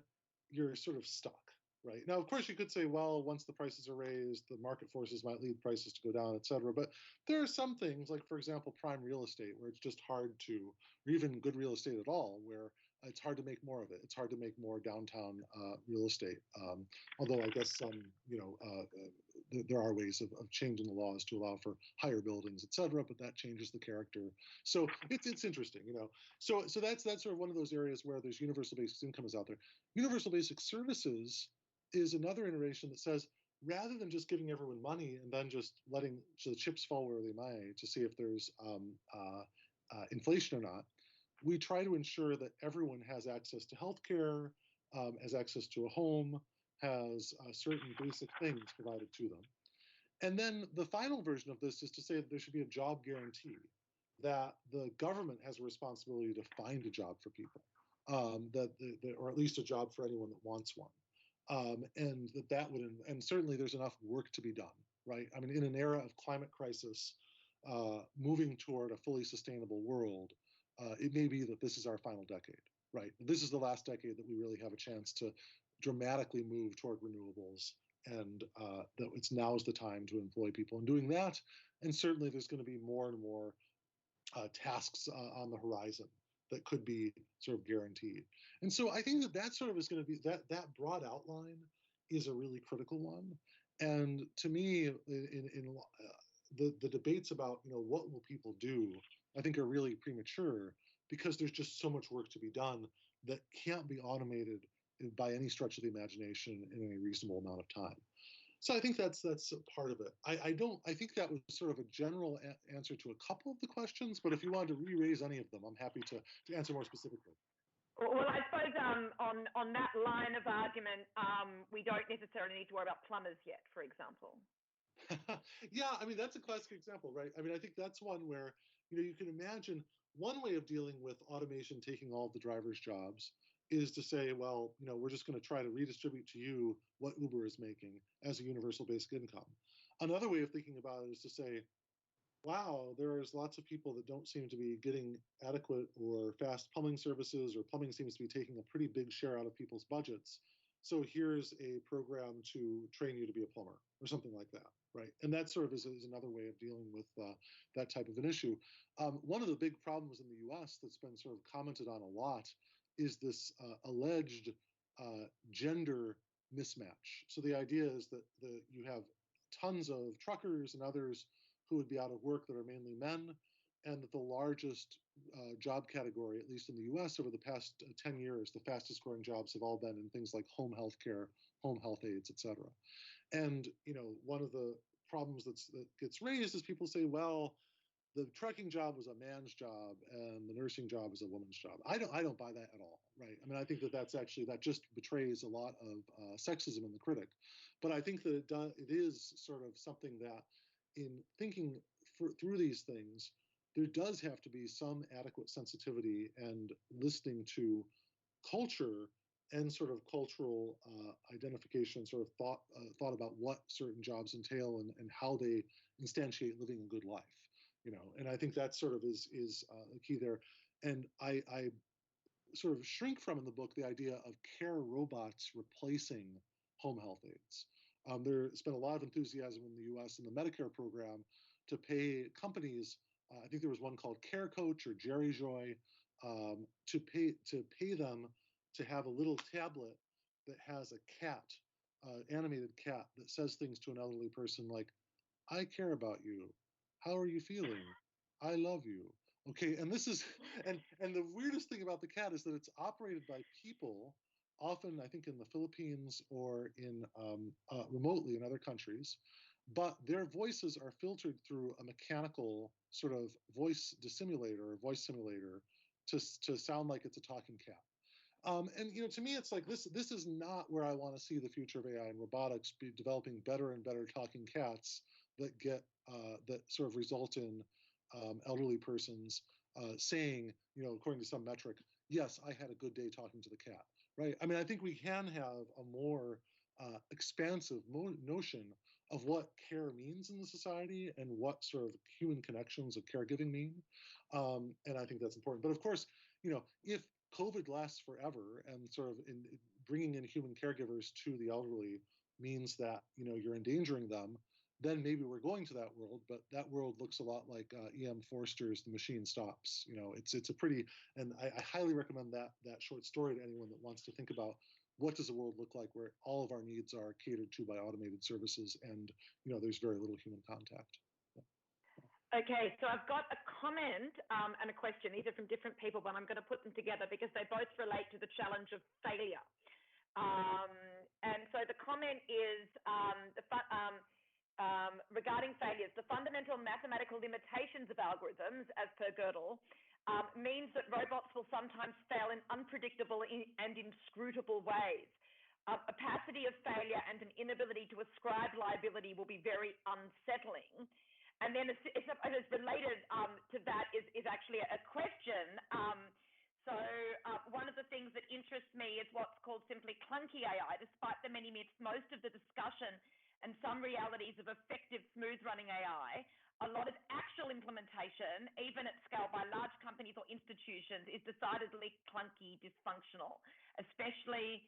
you're sort of stuck, right? Now, of course, you could say, well, once the prices are raised, the market forces might lead prices to go down, et cetera. But there are some things, like, for example, prime real estate, where it's just hard to, or even good real estate at all, where it's hard to make more of it. It's hard to make more downtown real estate. Although I guess there are ways of changing the laws to allow for higher buildings, et cetera, but that changes the character. So it's interesting, So that's sort of one of those areas where there's universal basic income is out there. Universal basic services is another iteration that says, rather than just giving everyone money and then just letting the chips fall where they may to see if there's inflation or not, we try to ensure that everyone has access to healthcare, has access to a home, has certain basic things provided to them. And then the final version of this is to say that there should be a job guarantee, that the government has a responsibility to find a job for people, or at least a job for anyone that wants one. And that would, and certainly there's enough work to be done, right? I mean, in an era of climate crisis, moving toward a fully sustainable world, it may be that this is our final decade, right? This is the last decade that we really have a chance to dramatically move toward renewables, and that now's the time to employ people in doing that. And certainly there's going to be more and more tasks on the horizon that could be sort of guaranteed. And so I think that sort of is going to be, that broad outline is a really critical one. And to me, the debates about, what will people do, I think are really premature, because there's just so much work to be done that can't be automated by any stretch of the imagination in any reasonable amount of time. So I think that's part of it. I think that was sort of a general answer to a couple of the questions, but if you wanted to re-raise any of them, I'm happy to answer more specifically. Well, I suppose on that line of argument, we don't necessarily need to worry about plumbers yet, for example. Yeah, I mean, that's a classic example, right? I mean, I think that's one where, you can imagine one way of dealing with automation taking all of the drivers' jobs is to say, well, we're just going to try to redistribute to you what Uber is making as a universal basic income. Another way of thinking about it is to say, wow, there's lots of people that don't seem to be getting adequate or fast plumbing services, or plumbing seems to be taking a pretty big share out of people's budgets. So here's a program to train you to be a plumber, or something like that, right? And that sort of is another way of dealing with that type of an issue. One of the big problems in the US that's been sort of commented on a lot is this alleged gender mismatch. So the idea is that you have tons of truckers and others who would be out of work that are mainly men, and that the largest job category, at least in the US over the past 10 years, the fastest growing jobs have all been in things like home health care, home health aides, et cetera. And one of the problems that gets raised is people say, well, the trucking job was a man's job and the nursing job is a woman's job. I don't buy that at all, right? I mean, I think that just betrays a lot of sexism in the critic. But I think that it is sort of something that, in thinking through these things, there does have to be some adequate sensitivity and listening to culture and sort of cultural identification, sort of thought about what certain jobs entail and how they instantiate living a good life. And I think that sort of is the key there. And I sort of shrink from in the book the idea of care robots replacing home health aides. There's been a lot of enthusiasm in the US in the Medicare program to pay companies, I think there was one called Care Coach or Jerry Joy, to pay them to have a little tablet that has a cat, animated cat, that says things to an elderly person like, I care about you. How are you feeling? I love you. Okay, and this is and the weirdest thing about the cat is that it's operated by people, often I think in the Philippines or in remotely in other countries, but their voices are filtered through a mechanical sort of voice dissimulator or voice simulator to sound like it's a talking cat. And you know, to me, it's like this is not where I want to see the future of AI and robotics be developing better and better talking cats that get that sort of result in elderly persons saying, you know, according to some metric, yes, I had a good day talking to the cat, right? I mean, I think we can have a more expansive notion of what care means in the society and what sort of human connections of caregiving mean. And I think that's important. But of course, you know, if COVID lasts forever and sort of bringing in human caregivers to the elderly means that, you know, you're endangering them, then maybe we're going to that world. But that world looks a lot like E.M. Forster's The Machine Stops. You know, it's a pretty, and I highly recommend that short story to anyone that wants to think about what does a world look like where all of our needs are catered to by automated services and, you know, there's very little human contact. Okay, so I've got a comment and a question. These are from different people, but I'm going to put them together because they both relate to the challenge of failure. And so the comment is regarding failures, the fundamental mathematical limitations of algorithms, as per Gödel, means that robots will sometimes fail in unpredictable and inscrutable ways. Opacity of failure and an inability to ascribe liability will be very unsettling. And then it's related to that is actually a question. So one of the things that interests me is what's called simply clunky AI. Despite the many myths, most of the discussion and some realities of effective smooth running AI, a lot of actual implementation, even at scale by large companies or institutions, is decidedly clunky, dysfunctional, especially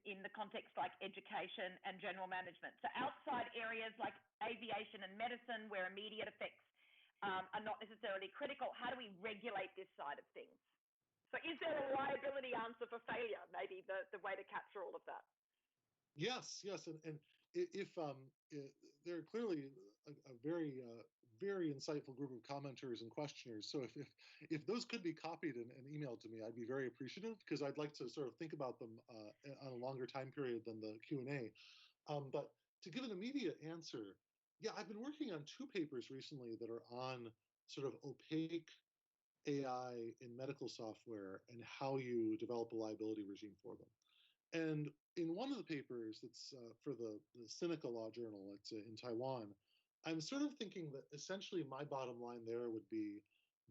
in the context like education and general management. So outside areas like aviation and medicine, where immediate effects are not necessarily critical, how do we regulate this side of things? So is there a liability answer for failure? Maybe the way to capture all of that. Yes, and if there are clearly a very very insightful group of commenters and questioners. So if those could be copied and emailed to me, I'd be very appreciative because I'd like to sort of think about them on a longer time period than the Q&A. But to give an immediate answer, yeah, I've been working on 2 papers recently that are on sort of opaque AI in medical software and how you develop a liability regime for them. And in one of the papers that's for the Sinica Law Journal, it's in Taiwan, I'm sort of thinking that essentially my bottom line there would be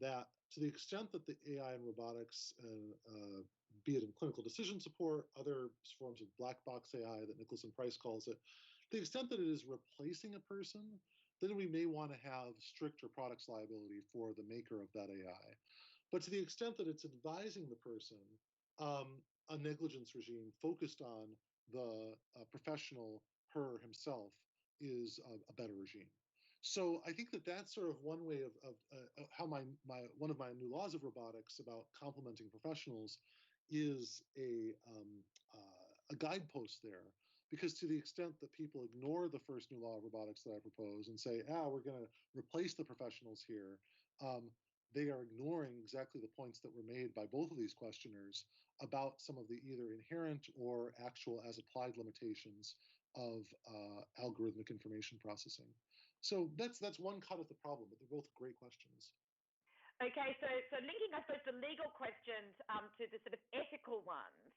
that to the extent that the AI and robotics, be it in clinical decision support, other forms of black box AI that Nicholas and Price calls it, to the extent that it is replacing a person, then we may want to have stricter products liability for the maker of that AI. But to the extent that it's advising the person, a negligence regime focused on the professional, her himself, is a better regime. So I think that that's sort of one way of how one of my new laws of robotics about complementing professionals is a guidepost there. Because to the extent that people ignore the first new law of robotics that I propose and say, we're going to replace the professionals here, they are ignoring exactly the points that were made by both of these questioners about some of the either inherent or actual as applied limitations of algorithmic information processing. So that's one cut at the problem, but they're both great questions. Okay, so linking, I suppose, the legal questions to the sort of ethical ones.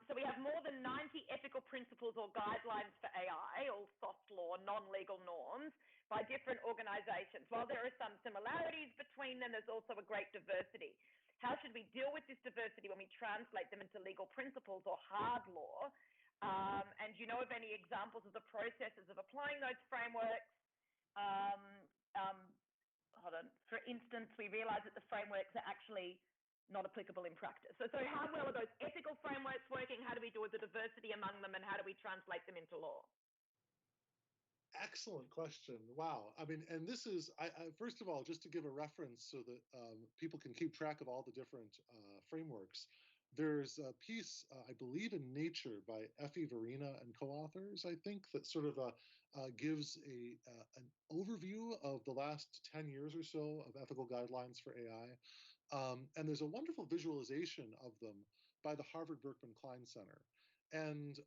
So we have more than 90 ethical principles or guidelines for AI, all soft law, non-legal norms by different organizations. While there are some similarities between them, there's also a great diversity. How should we deal with this diversity when we translate them into legal principles or hard law? And do you know of any examples of the processes of applying those frameworks? Hold on. For instance, we realize that the frameworks are actually not applicable in practice. So how well are those ethical frameworks working? How do we do with the diversity among them, and how do we translate them into law? Excellent question. Wow. I mean, and this is, first of all, just to give a reference so that people can keep track of all the different frameworks. There's a piece, I believe, in Nature by Effie Verena and co-authors, I think, that sort of gives an overview of the last 10 years or so of ethical guidelines for AI. And there's a wonderful visualization of them by the Harvard Berkman Klein Center. And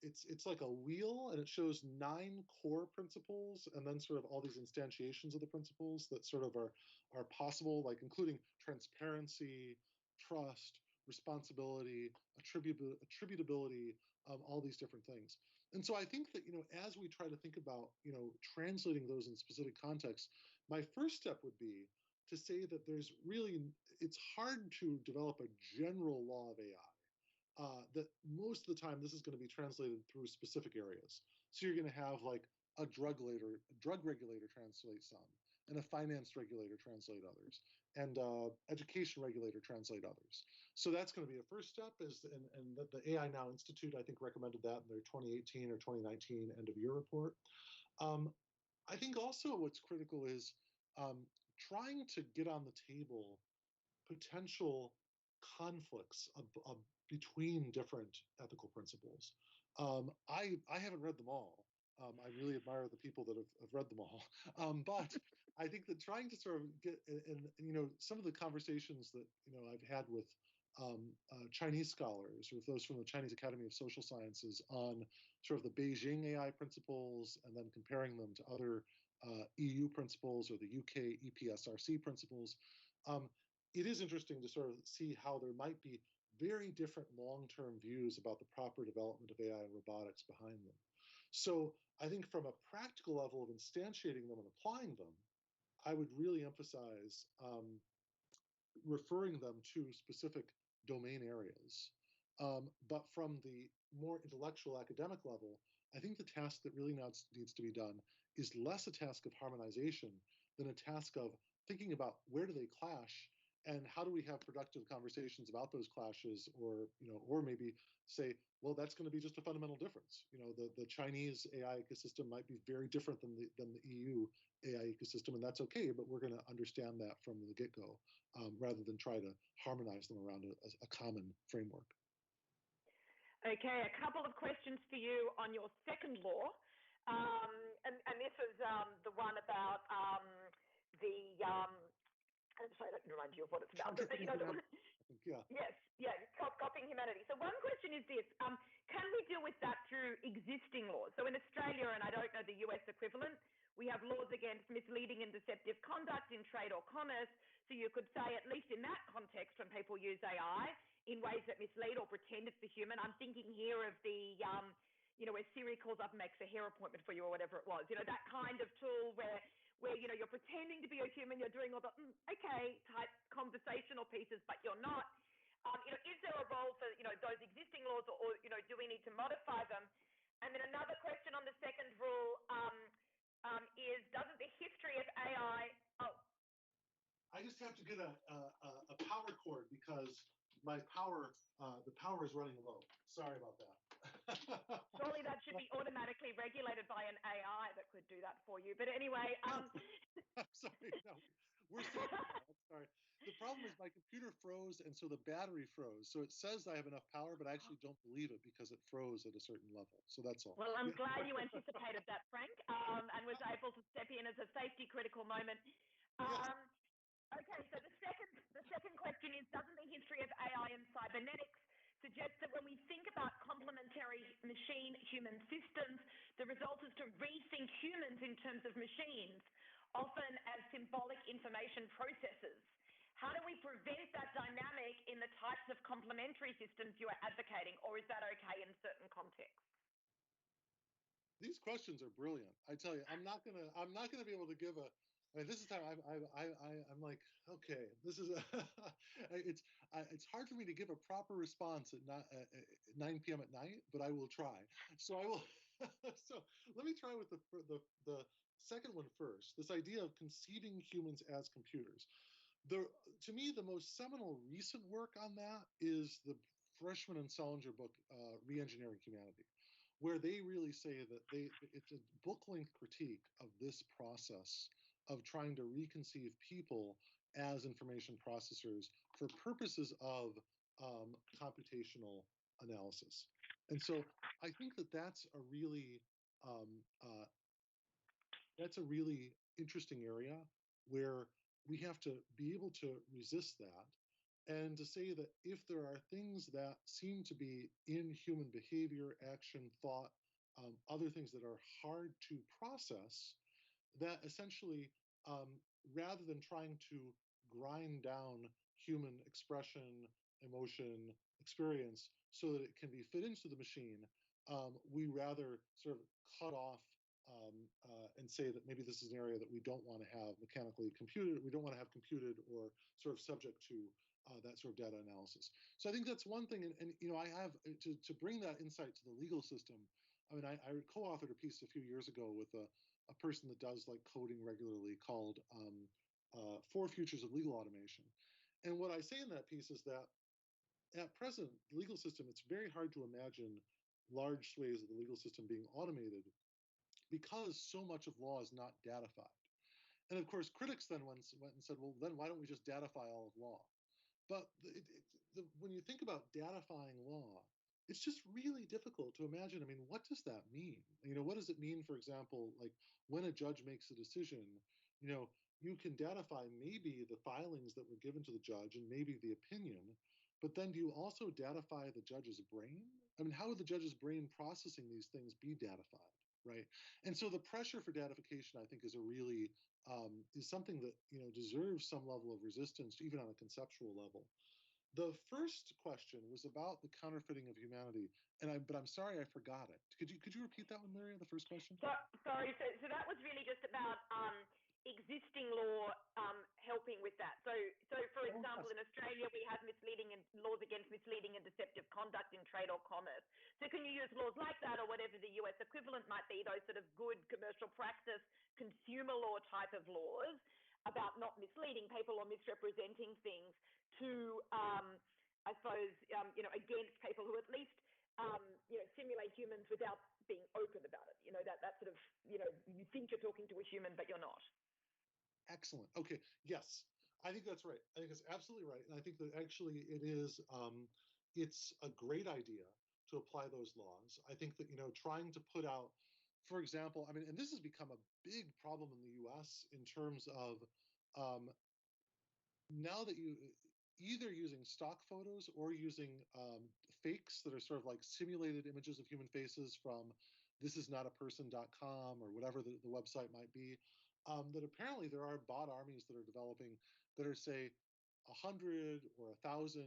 it's like a wheel, and it shows 9 core principles, and then sort of all these instantiations of the principles that sort of are possible, like including transparency, trust, responsibility, attributability, all these different things. And so I think that, as we try to think about, translating those in specific contexts, my first step would be to say that it's hard to develop a general law of AI. That most of the time this is going to be translated through specific areas. So you're going to have like a drug regulator translate some, and a finance regulator translate others, and education regulator translate others. So that's going to be a first step. And the AI Now Institute, I think, recommended that in their 2018 or 2019 end of year report. I think also what's critical is trying to get on the table potential conflicts between different ethical principles. I haven't read them all. I really admire the people that have read them all. But I think that trying to sort of get, and some of the conversations that I've had with Chinese scholars, or with those from the Chinese Academy of Social Sciences, on sort of the Beijing AI principles, and then comparing them to other EU principles or the UK EPSRC principles. It is interesting to sort of see how there might be very different long-term views about the proper development of AI and robotics behind them. So I think from a practical level of instantiating them and applying them, I would really emphasize referring them to specific domain areas. But from the more intellectual academic level, I think the task that really needs to be done is less a task of harmonization than a task of thinking about where do they clash, and how do we have productive conversations about those clashes, or maybe say, well, that's going to be just a fundamental difference. The Chinese AI ecosystem might be very different than the EU AI ecosystem, and that's okay. But we're going to understand that from the get-go, rather than try to harmonize them around a common framework. Okay, a couple of questions for you on your second law, and this is the one about I'm sorry, I don't remind you of what it's about. But, Yeah. Yes, copying humanity. So one question is this: can we deal with that through existing laws? So in Australia, and I don't know the US equivalent, we have laws against misleading and deceptive conduct in trade or commerce. So you could say, at least in that context, when people use AI in ways that mislead or pretend it's a human, I'm thinking here of the where Siri calls up and makes a hair appointment for you, or whatever it was. That kind of tool where you're pretending to be a human, you're doing all the okay type conversational pieces, but you're not. Is there a role for those existing laws, or do we need to modify them? And then another question on the second rule is, doesn't the history of AI? I just have to get a power cord because my the power is running low. Sorry about that. Surely that should be automatically regulated by an AI that could do that for you. But anyway, I'm sorry. No, we're sorry. I'm sorry. The problem is my computer froze, and so the battery froze. So it says I have enough power, but I actually don't believe it because it froze at a certain level. So that's all. Well, I'm glad you anticipated that, Frank, and was able to step in as a safety critical moment. Okay, so the second question is, doesn't the history of AI and cybernetics suggest that when we think about complementary machine-human systems, the result is to rethink humans in terms of machines, often as symbolic information processors? How do we prevent that dynamic in the types of complementary systems you are advocating, or is that okay in certain contexts? These questions are brilliant. I tell you, I'm not gonna be able to give a. This is how I'm like, okay, this is it's hard for me to give a proper response at 9 p.m. at night, but I will try. So I will. So let me try with the second one first. This idea of conceiving humans as computers. To me, the most seminal recent work on that is the Freshman and Salinger book, Reengineering Humanity, where they really say that it's a book-length critique of this process of trying to reconceive people as information processors for purposes of computational analysis. And so I think that um, uh, that's a really interesting area where we have to be able to resist that and to say that if there are things that seem to be in human behavior, action, thought, other things that are hard to process, that essentially, um, rather than trying to grind down human expression, emotion, experience so that it can be fit into the machine, we rather sort of cut off and say that maybe this is an area that we don't want to have mechanically computed, we don't want to have computed or sort of subject to that sort of data analysis. So I think that's one thing, and I have to bring that insight to the legal system. I mean, I co-authored a piece a few years ago with a person that does like coding regularly called Four Futures of Legal Automation. And what I say in that piece is that at present, the legal system, it's very hard to imagine large swathes of the legal system being automated because so much of law is not datified. And of course, critics then went and said, well, then why don't we just datify all of law? But when you think about datifying law, it's just really difficult to imagine. I mean, what does that mean? What does it mean, for example, like when a judge makes a decision, you know, you can datify maybe the filings that were given to the judge and maybe the opinion, but then do you also datify the judge's brain? I mean, how would the judge's brain processing these things be datified, right? And so the pressure for datification, I think, is is something that deserves some level of resistance, even on a conceptual level. The first question was about the counterfeiting of humanity, but I'm sorry I forgot it. Could you repeat that one, Maria? The first question. Sorry. So that was really just about existing law helping with that. So for example, in Australia, we have laws against misleading and deceptive conduct in trade or commerce. So can you use laws like that, or whatever the US equivalent might be, those sort of good commercial practice, consumer law type of laws about not misleading people or misrepresenting things to, I suppose, against people who at least, simulate humans without being open about it. That sort of, you think you're talking to a human, but you're not. Excellent. Okay. Yes, I think that's right. I think it's absolutely right. And I think that actually it's a great idea to apply those laws. I think that, trying to put out, for example, I mean, and this has become a big problem in the US in terms of now that you either using stock photos or using fakes that are sort of like simulated images of human faces from thisisnotaperson.com or whatever the website might be, that apparently there are bot armies that are developing that are, say, 100 or 1,000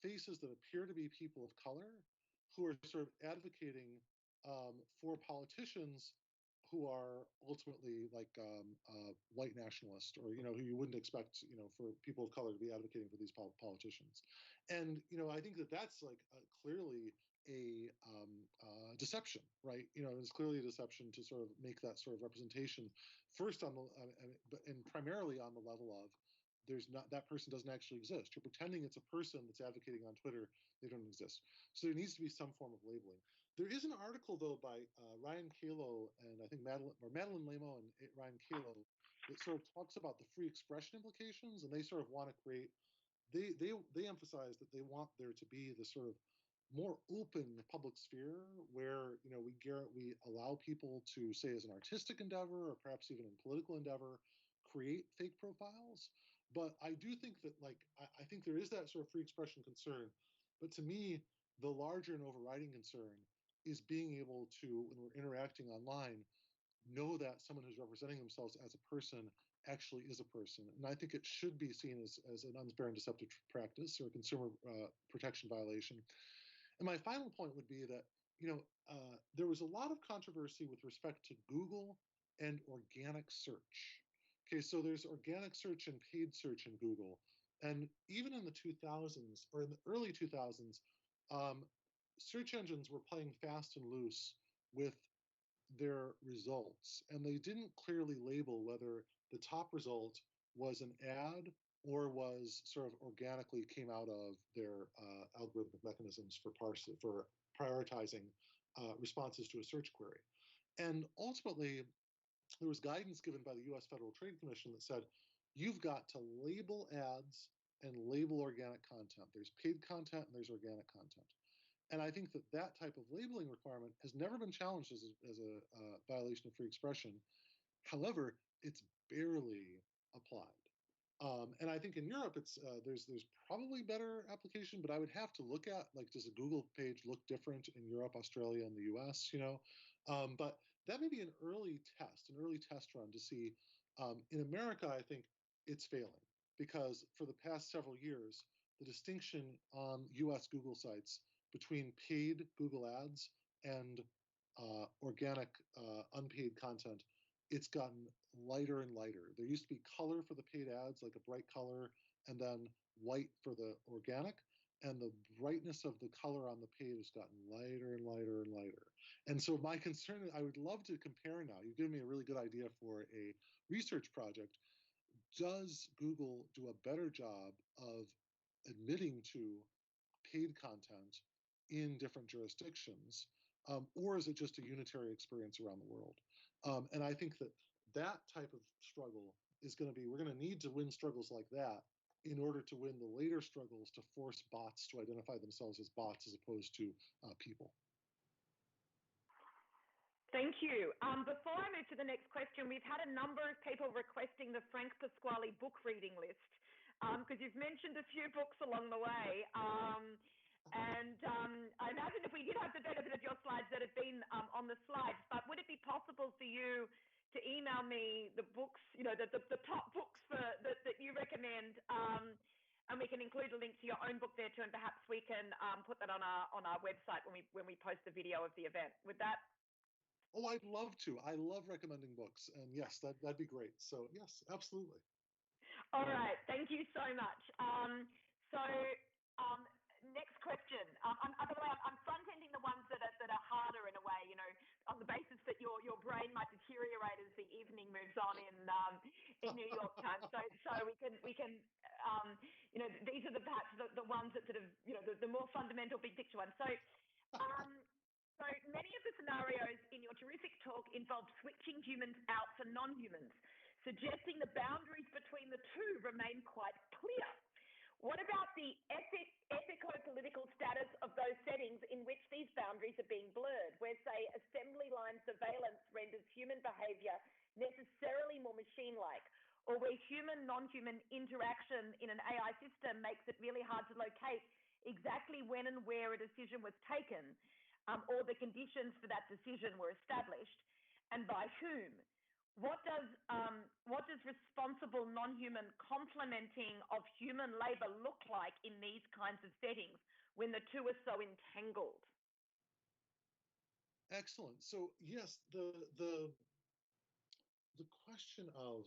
faces that appear to be people of color who are sort of advocating for politicians who are ultimately like white nationalists, or who you wouldn't expect for people of color to be advocating for these politicians. And I think that that's like clearly a deception, right? It's clearly a deception to sort of make that sort of representation first on the and primarily on the level of that person doesn't actually exist. You're pretending it's a person that's advocating on Twitter. They don't exist. So there needs to be some form of labeling. There is an article though by Ryan Calo and I think Madeline Lamo and Ryan Calo that sort of talks about the free expression implications, and they sort of want to create. They emphasize that they want there to be the sort of more open public sphere where we allow people to, say, as an artistic endeavor or perhaps even in political endeavor, create fake profiles. But I do think that I think there is that sort of free expression concern. But to me, the larger and overriding concern is being able to, when we're interacting online, know that someone who's representing themselves as a person actually is a person. And I think it should be seen as an unfair and deceptive practice or a consumer protection violation. And my final point would be that, there was a lot of controversy with respect to Google and organic search. Okay, so there's organic search and paid search in Google. And even in the 2000s or in the early 2000s, search engines were playing fast and loose with their results. And they didn't clearly label whether the top result was an ad or was sort of organically came out of their algorithmic mechanisms for prioritizing responses to a search query. And ultimately, there was guidance given by the US Federal Trade Commission that said, you've got to label ads and label organic content. There's paid content and there's organic content. And I think that that type of labeling requirement has never been challenged as a violation of free expression. However, it's barely applied. And I think in Europe, it's there's probably better application, but I would have to look at, like, does a Google page look different in Europe, Australia, and the US? But that may be an early test run to see. In America, I think it's failing because for the past several years, the distinction on US Google sites between paid Google ads and organic unpaid content, it's gotten lighter and lighter. There used to be color for the paid ads, like a bright color, and then white for the organic. And the brightness of the color on the paid has gotten lighter and lighter and lighter. And so my concern, I would love to compare now. You've given me a really good idea for a research project. Does Google do a better job of admitting to paid content in different jurisdictions? Or is it just a unitary experience around the world? And I think that that type of struggle is going to be, we're going to need to win struggles like that in order to win the later struggles to force bots to identify themselves as bots as opposed to people. Thank you. Before I move to the next question, we've had a number of people requesting the Frank Pasquale book reading list because you've mentioned a few books along the way. I imagine if we did have the benefit of your slides that have been on the slides, but would it be possible for you to email me the books, the top books that you recommend, and we can include a link to your own book there too, and perhaps we can put that on our website when we post the video of the event. Would that? Oh, I'd love to. I love recommending books, and yes, that'd be great. So yes, absolutely. All right, thank you so much. Next question. By the way, I'm front-ending the ones that are harder in a way, on the basis that your brain might deteriorate as the evening moves on in New York time. So we can these are perhaps the ones that sort of the more fundamental big picture ones. So many of the scenarios in your terrific talk involve switching humans out for non-humans, suggesting the boundaries between the two remain quite clear. What about the ethico-political status of those settings in which these boundaries are being blurred, where, say, assembly line surveillance renders human behavior necessarily more machine-like, or where human-non-human interaction in an AI system makes it really hard to locate exactly when and where a decision was taken, or the conditions for that decision were established, and by whom? What does responsible non-human complementing of human labor look like in these kinds of settings when the two are so entangled? Excellent. So yes, the question of,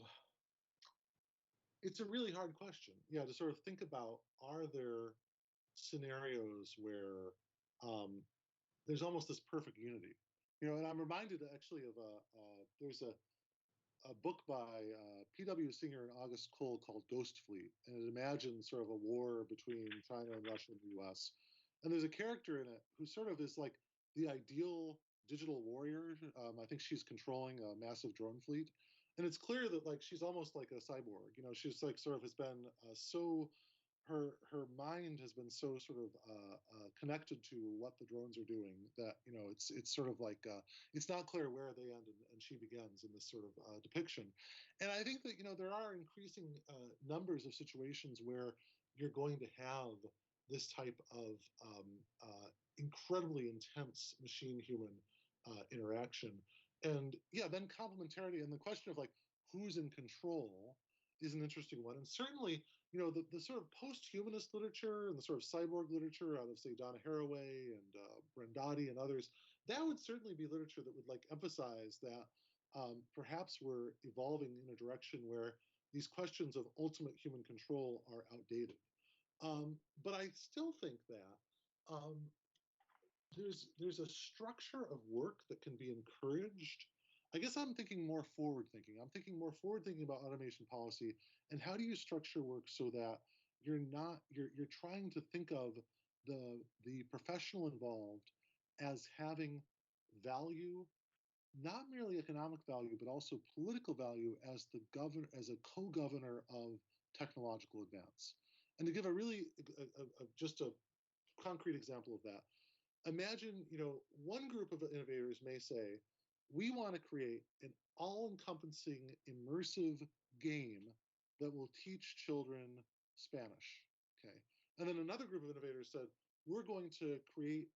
it's a really hard question. Yeah, to sort of think about, are there scenarios where there's almost this perfect unity? And I'm reminded actually of there's a book by P.W. Singer and August Cole called Ghost Fleet, and it imagines sort of a war between China and Russia and the U.S. And there's a character in it who sort of is like the ideal digital warrior. I think she's controlling a massive drone fleet, and it's clear that like she's almost like a cyborg. She's like sort of has been so. Her mind has been so sort of connected to what the drones are doing that it's sort of like it's not clear where they end and she begins in this sort of depiction. And I think that there are increasing numbers of situations where you're going to have this type of incredibly intense machine-human interaction, and yeah, then complementarity and the question of like who's in control is an interesting one. And certainly, the sort of post-humanist literature and the sort of cyborg literature out of, say, Donna Haraway and Brandati and others, that would certainly be literature that would like emphasize that perhaps we're evolving in a direction where these questions of ultimate human control are outdated. But I still think that there's a structure of work that can be encouraged. I guess I'm thinking more forward thinking. I'm thinking more forward thinking about automation policy and how do you structure work so that you're trying to think of the professional involved as having value, not merely economic value, but also political value as a co-governor of technological advance. And to give a really just a concrete example of that, imagine, one group of innovators may say, we want to create an all-encompassing, immersive game that will teach children Spanish. Okay, and then another group of innovators said, we're going to create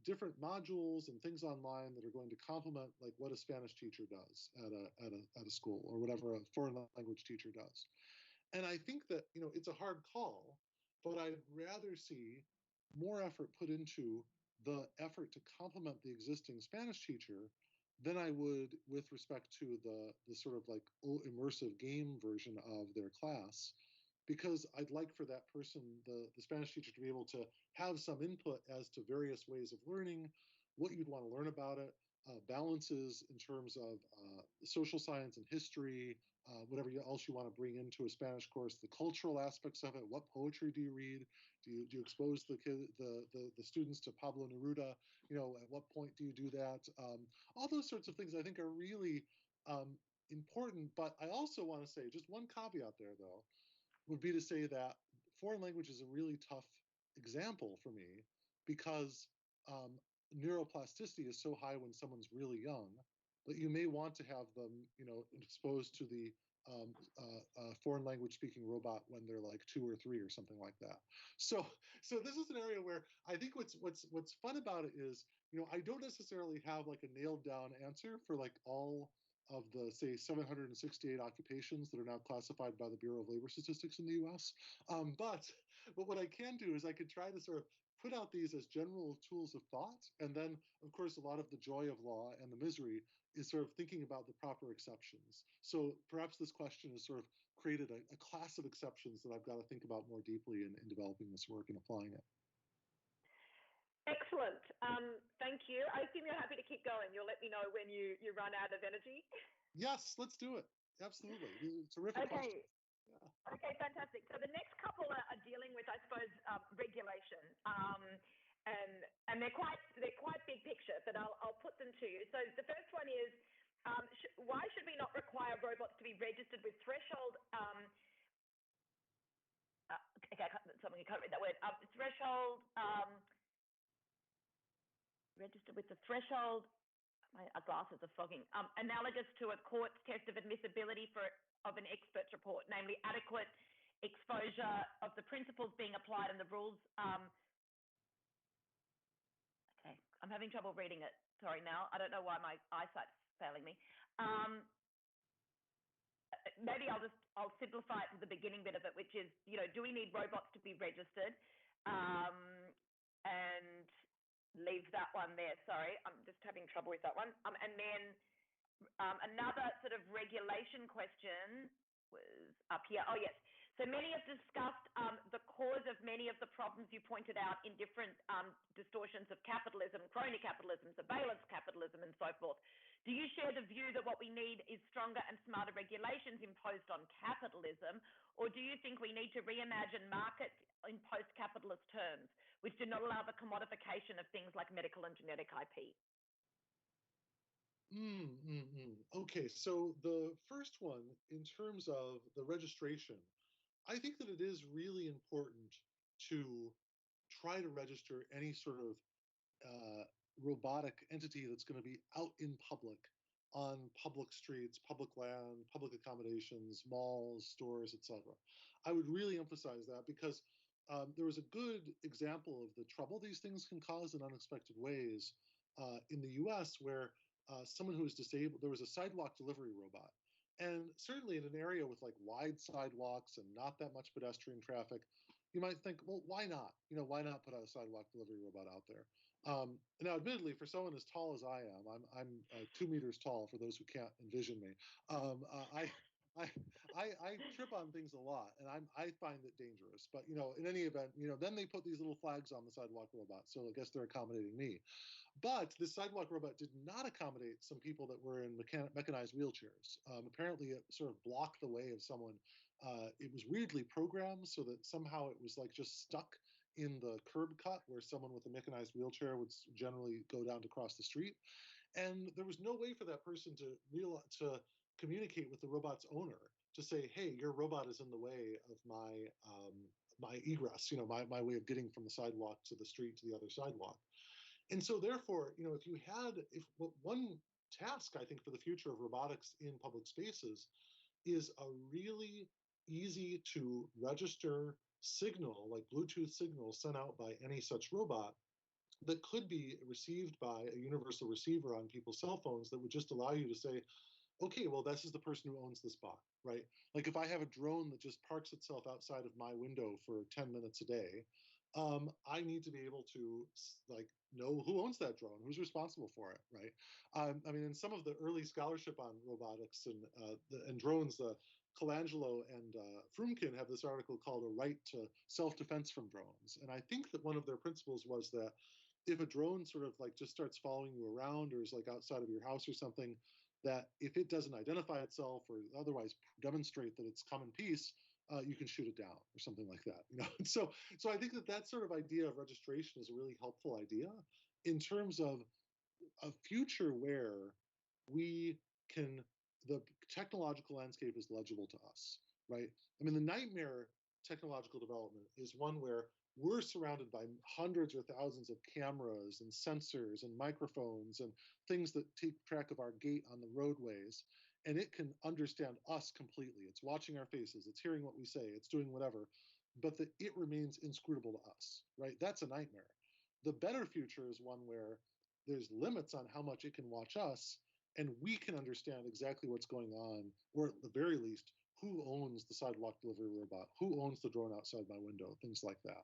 different modules and things online that are going to complement like what a Spanish teacher does at a school, or whatever a foreign language teacher does. And I think that, it's a hard call, but I'd rather see more effort put into the effort to complement the existing Spanish teacher than I would with respect to the sort of like immersive game version of their class, because I'd like for that person, the Spanish teacher, to be able to have some input as to various ways of learning, what you'd want to learn about it, balances in terms of social science and history, whatever else you want to bring into a Spanish course, the cultural aspects of it. What poetry do you read? Do you expose the students to Pablo Neruda? At what point do you do that? All those sorts of things I think are really important. But I also want to say just one caveat there, though, would be to say that foreign language is a really tough example for me, because neuroplasticity is so high when someone's really young that you may want to have them, exposed to the foreign language speaking robot when they're like 2 or 3 or something like that. So this is an area where I think what's fun about it is, I don't necessarily have like a nailed down answer for like all of the, say, 768 occupations that are now classified by the Bureau of Labor Statistics in the US. But what I can do is I could try to sort of put out these as general tools of thought. And then, of course, a lot of the joy of law and the misery is sort of thinking about the proper exceptions. So perhaps this question has sort of created a class of exceptions that I've got to think about more deeply in developing this work and applying it. Excellent. Thank you. I assume you're happy to keep going. You'll let me know when you run out of energy. Yes, let's do it. Absolutely. Terrific question. Yeah. Okay, fantastic. So the next couple are dealing with, I suppose, regulation, and they're quite big picture, but I'll put them to you. So the first one is, why should we not require robots to be registered with threshold? Okay, something you can't read that word. Threshold. Registered with the threshold, my glasses are fogging, analogous to a court's test of admissibility of an expert's report, namely adequate exposure of the principles being applied and the rules. Okay, I'm having trouble reading it. Sorry now. I don't know why my eyesight's failing me. Maybe I'll simplify it to the beginning bit of it, which is, do we need robots to be registered? And leave that one there. Sorry, I'm just having trouble with that one. And then another sort of regulation question was up here. Oh, yes. So many have discussed the cause of many of the problems you pointed out in different distortions of capitalism, crony capitalism, surveillance capitalism, and so forth. Do you share the view that what we need is stronger and smarter regulations imposed on capitalism, or do you think we need to reimagine markets in post-capitalist terms, which do not allow the commodification of things like medical and genetic IP? Okay, so the first one, in terms of the registration, I think that it is really important to try to register any sort of robotic entity that's going to be out in public, on public streets, public land, public accommodations, malls, stores, etc. I would really emphasize that, because there was a good example of the trouble these things can cause in unexpected ways in the US, where someone who was disabled, there was a sidewalk delivery robot. And certainly in an area with like wide sidewalks and not that much pedestrian traffic, you might think, well, why not? Why not put a sidewalk delivery robot out there? Now, admittedly, for someone as tall as I am, I'm 2 meters tall. For those who can't envision me, I trip on things a lot, and I find it dangerous. But in any event, then they put these little flags on the sidewalk robot, so I guess they're accommodating me. But this sidewalk robot did not accommodate some people that were in mechanized wheelchairs. Apparently, it sort of blocked the way of someone. It was weirdly programmed so that somehow it was like just stuck in the curb cut where someone with a mechanized wheelchair would generally go down to cross the street. And there was no way for that person to communicate with the robot's owner to say, hey, your robot is in the way of my my egress, my way of getting from the sidewalk to the street to the other sidewalk. And so therefore, one task, I think, for the future of robotics in public spaces is a really easy to register signal, like Bluetooth signal sent out by any such robot, that could be received by a universal receiver on people's cell phones that would just allow you to say, okay, well, this is the person who owns the spot, right? Like if I have a drone that just parks itself outside of my window for 10 minutes a day, I need to be able to like know who owns that drone, who's responsible for it, right? I mean, in some of the early scholarship on robotics and drones, Colangelo and Frumkin have this article called "A Right to Self-Defense from Drones," and I think that one of their principles was that if a drone sort of like just starts following you around or is like outside of your house or something, that if it doesn't identify itself or otherwise demonstrate that it's come in peace, you can shoot it down or something like that. So I think that sort of idea of registration is a really helpful idea in terms of a future where we can, the technological landscape is legible to us, right? I mean, the nightmare technological development is one where we're surrounded by hundreds or thousands of cameras and sensors and microphones and things that keep track of our gait on the roadways. And it can understand us completely. It's watching our faces. It's hearing what we say. It's doing whatever. But that it remains inscrutable to us, right? That's a nightmare. The better future is one where there's limits on how much it can watch us, and we can understand exactly what's going on, or at the very least, who owns the sidewalk delivery robot, who owns the drone outside my window, things like that.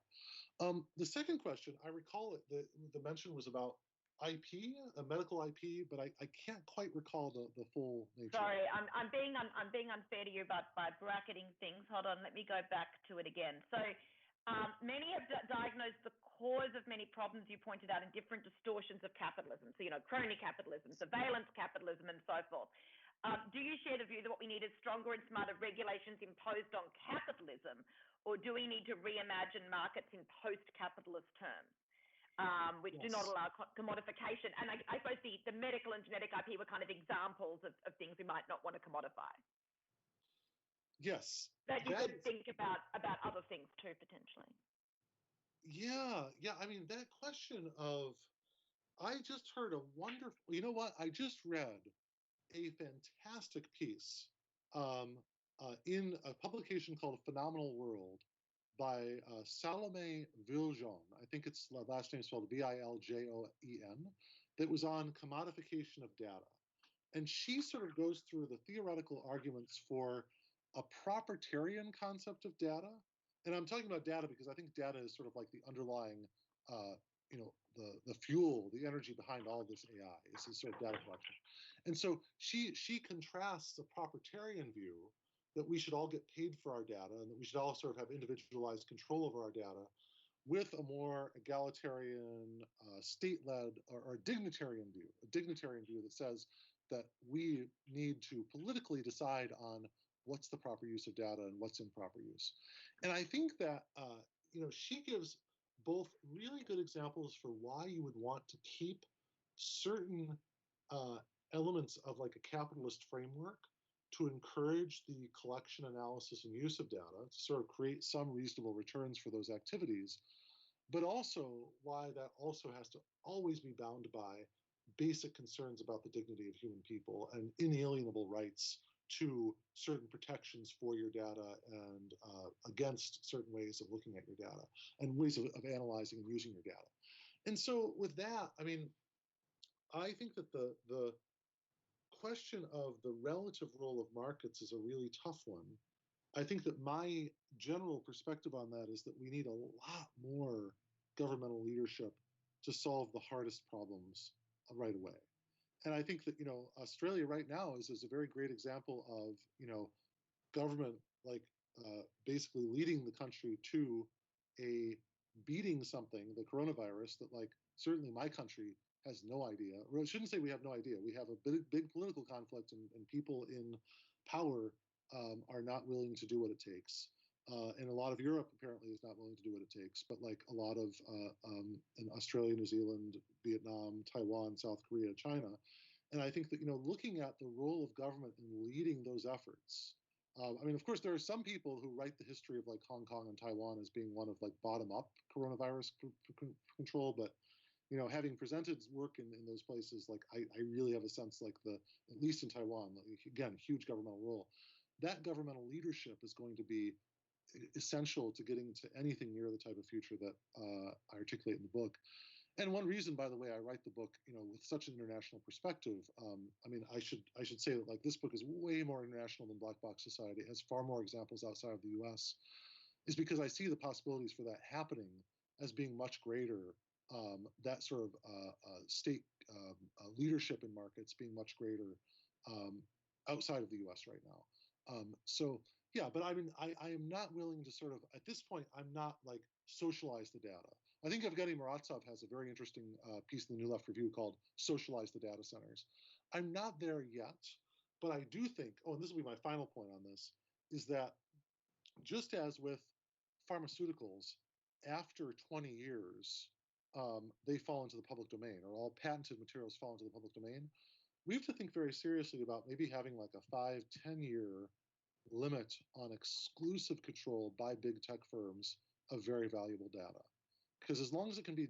The second question, I recall the mention was about IP, a medical IP, but I can't quite recall the full nature. Sorry, I'm being unfair to you by bracketing things. Hold on, let me go back to it again. So many have diagnosed the cause of many problems you pointed out in different distortions of capitalism. So, crony capitalism, surveillance capitalism, and so forth. Do you share the view that what we need is stronger and smarter regulations imposed on capitalism, or do we need to reimagine markets in post-capitalist terms, which do not allow commodification? And I suppose the medical and genetic IP were kind of examples of things we might not want to commodify. Yes. That you could think about other things too, potentially. Yeah. I mean, that question of, I just heard a wonderful, I just read a fantastic piece in a publication called Phenomenal World by Salome Viljoen. I think its last name is spelled Viljoen, that was on commodification of data. And she sort of goes through the theoretical arguments for a proprietarian concept of data. And I'm talking about data because I think data is sort of like the underlying, the fuel, the energy behind all this AI is this sort of data collection. And so she contrasts a proprietarian view that we should all get paid for our data and that we should all sort of have individualized control over our data with a more egalitarian, state-led or dignitarian view that says that we need to politically decide on what's the proper use of data and what's improper use. And I think that, she gives both really good examples for why you would want to keep certain elements of like a capitalist framework to encourage the collection, analysis, and use of data to sort of create some reasonable returns for those activities, but also why that also has to always be bound by basic concerns about the dignity of human people and inalienable rights to certain protections for your data and against certain ways of looking at your data and ways of analyzing and using your data. And so with that, I mean, I think that the question of the relative role of markets is a really tough one. I think that my general perspective on that is that we need a lot more governmental leadership to solve the hardest problems right away. And I think that, Australia right now is a very great example of, government like basically leading the country to a beating something, the coronavirus, that like certainly my country has no idea. Or I shouldn't say we have no idea. We have a big political conflict and people in power are not willing to do what it takes. And a lot of Europe apparently is not willing to do what it takes, but like a lot of in Australia, New Zealand, Vietnam, Taiwan, South Korea, China. And I think that, looking at the role of government in leading those efforts I mean, of course, there are some people who write the history of like Hong Kong and Taiwan as being one of like bottom-up coronavirus control, but having presented work in those places, like I really have a sense like at least in Taiwan, like, again, huge governmental role. That governmental leadership is going to be essential to getting to anything near the type of future that I articulate in the book. And one reason, by the way, I write the book, with such an international perspective. I mean, I should say that like this book is way more international than Black Box Society. It has far more examples outside of the U.S. Is because I see the possibilities for that happening as being much greater. That sort of state leadership in markets being much greater outside of the U.S. right now. So yeah, but I mean, I am not willing to sort of at this point. I'm not like socialize the data. I think Evgeny Muratov has a very interesting piece in the New Left Review called Socialize the Data Centers. I'm not there yet, but I do think, and this will be my final point on this, is that just as with pharmaceuticals, after 20 years, they fall into the public domain, or all patented materials fall into the public domain, we have to think very seriously about maybe having like a 5-10 year limit on exclusive control by big tech firms of very valuable data. Because as long as it can be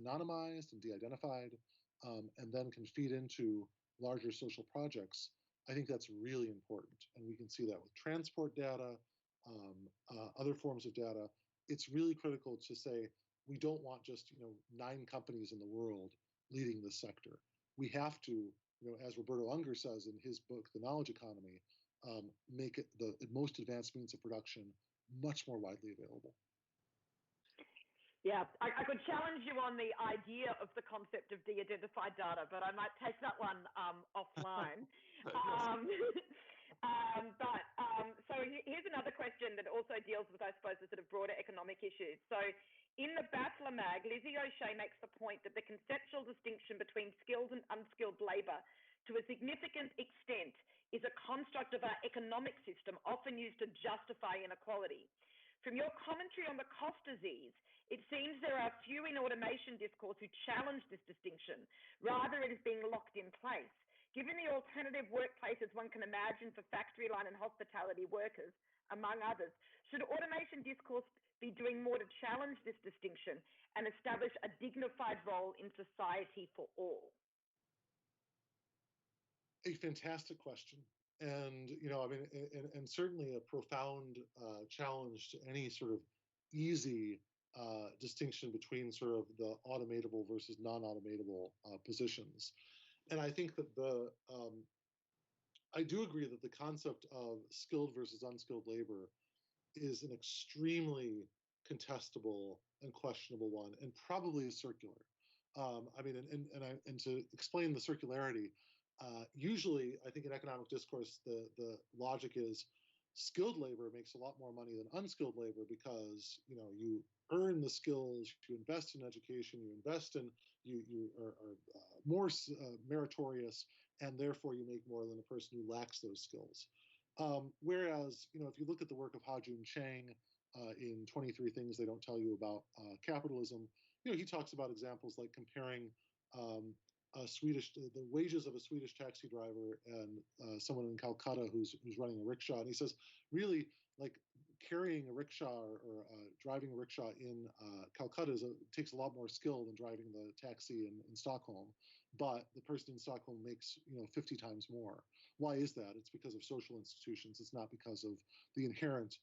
anonymized and de-identified, and then can feed into larger social projects, I think that's really important. And we can see that with transport data, other forms of data. It's really critical to say we don't want just 9 companies in the world leading this sector. We have to, as Roberto Unger says in his book, The Knowledge Economy, make it the most advanced means of production much more widely available. Yeah, I could challenge you on the idea of the concept of de-identified data, but I might take that one offline. So here's another question that also deals with, I suppose, the sort of broader economic issues. So in the Battler mag, Lizzie O'Shea makes the point that the conceptual distinction between skilled and unskilled labour to a significant extent is a construct of our economic system often used to justify inequality. From your commentary on the cost disease, it seems there are few in automation discourse who challenge this distinction. Rather, it is being locked in place. Given the alternative workplaces one can imagine for factory line and hospitality workers, among others, should automation discourse be doing more to challenge this distinction and establish a dignified role in society for all? A fantastic question. And, I mean, and certainly a profound challenge to any sort of easy distinction between sort of the automatable versus non-automatable positions. And I think that I do agree that the concept of skilled versus unskilled labor is an extremely contestable and questionable one, and probably circular. I mean, and to explain the circularity, usually, I think in economic discourse, the logic is skilled labor makes a lot more money than unskilled labor because you earn the skills, you invest in education, you invest in you are more meritorious, and therefore you make more than a person who lacks those skills. Whereas if you look at the work of Ha-Joon Chang in 23 Things They Don't Tell You About Capitalism, he talks about examples like comparing the wages of a Swedish taxi driver and someone in Calcutta who's running a rickshaw. And he says, really, like carrying a rickshaw or driving a rickshaw in Calcutta takes a lot more skill than driving the taxi in Stockholm. But the person in Stockholm makes 50 times more. Why is that? It's because of social institutions. It's not because of the inherent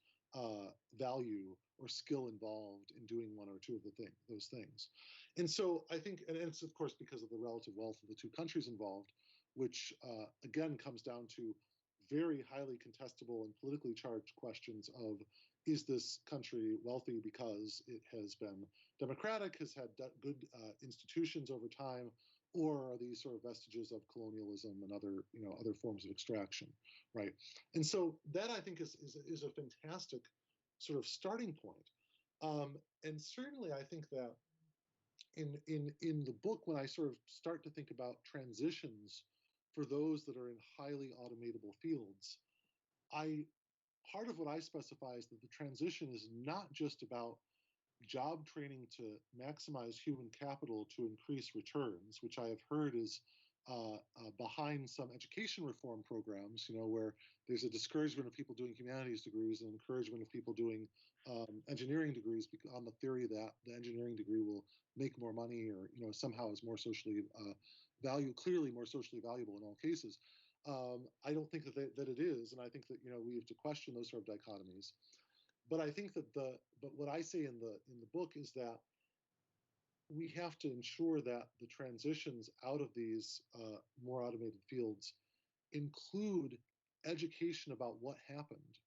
value or skill involved in doing one or two of those things. And so I think, and it's of course because of the relative wealth of the two countries involved, which again comes down to very highly contestable and politically charged questions of, is this country wealthy because it has been democratic, has had good institutions over time, or are these sort of vestiges of colonialism and other forms of extraction, right? And so that I think is a fantastic sort of starting point. And certainly I think that in the book, when I sort of start to think about transitions for those that are in highly automatable fields, part of what I specify is that the transition is not just about job training to maximize human capital to increase returns, which I have heard is behind some education reform programs, where there's a discouragement of people doing humanities degrees and encouragement of people doing engineering degrees on the theory that the engineering degree will make more money, or somehow is more socially clearly more socially valuable in all cases. I don't think that it is, and I think that we have to question those sort of dichotomies. But I think that what I say in the book is that we have to ensure that the transitions out of these more automated fields include education about what happened,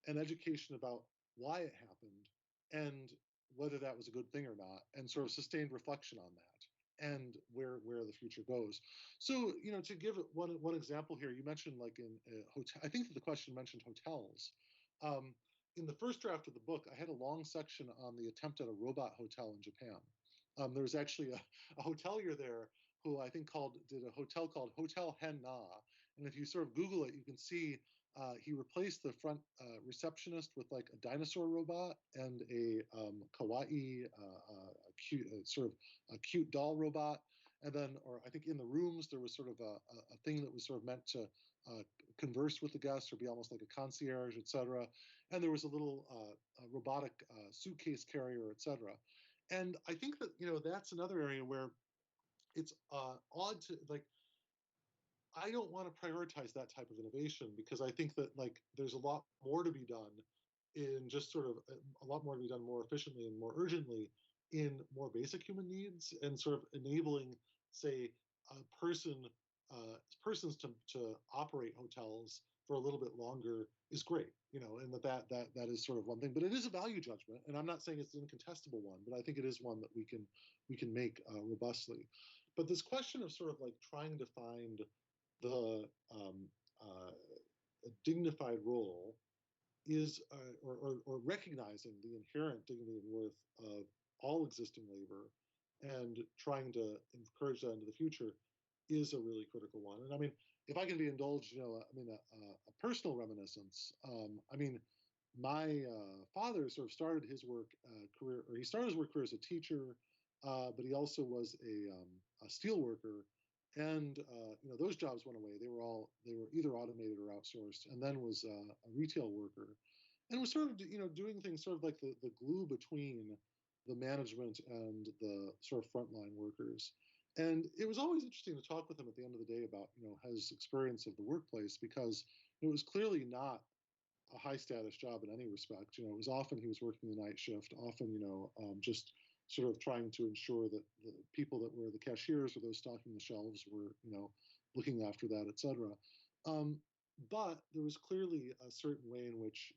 and education about why it happened, and whether that was a good thing or not, and sort of sustained reflection on that, and where the future goes. So, to give one example here, you mentioned like in hotel. I think that the question mentioned hotels. In the first draft of the book, I had a long section on the attempt at a robot hotel in Japan. There was actually a hotelier there who I think did a hotel called Hotel Henna. And if you sort of Google it, you can see he replaced the front receptionist with like a dinosaur robot and a kawaii, a cute, sort of a cute doll robot. And then, or I think in the rooms, there was sort of a thing that was sort of meant to converse with the guests or be almost like a concierge, et cetera. And there was a little robotic suitcase carrier, et cetera. And I think that, that's another area where it's odd to, like, I don't want to prioritize that type of innovation, because I think that, like, there's a lot more to be done in just sort of a lot more to be done more efficiently and more urgently in more basic human needs, and sort of enabling, say, persons to operate hotels for a little bit longer is great, and that is sort of one thing. But it is a value judgment, and I'm not saying it's an incontestable one, but I think it is one that we can make robustly. But this question of sort of like trying to find the dignified role is, or recognizing the inherent dignity and worth of all existing labor and trying to encourage that into the future is a really critical one. And I mean, if I can be indulged, a personal reminiscence. My father sort of started his work career, or he started his work career as a teacher, but he also was a steel worker. And those jobs went away. They were either automated or outsourced, and then was a retail worker, and was sort of doing things sort of like the glue between the management and the sort of frontline workers. And it was always interesting to talk with him at the end of the day about his experience of the workplace, because it was clearly not a high status job in any respect. It was often he was working the night shift, often just sort of trying to ensure that the people that were the cashiers or those stocking the shelves were, looking after that, et cetera. But there was clearly a certain way in which,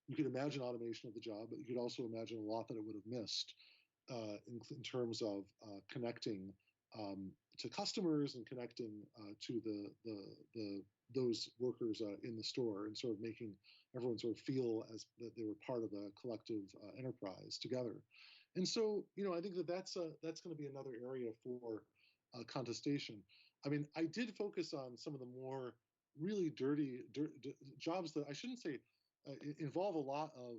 you could imagine automation of the job, but you could also imagine a lot that it would have missed in terms of connecting to customers and connecting to those workers in the store, and sort of making everyone sort of feel as that they were part of a collective enterprise together. And so, I think that's going to be another area for contestation. I mean, I did focus on some of the more really dirty jobs that I shouldn't say involve a lot of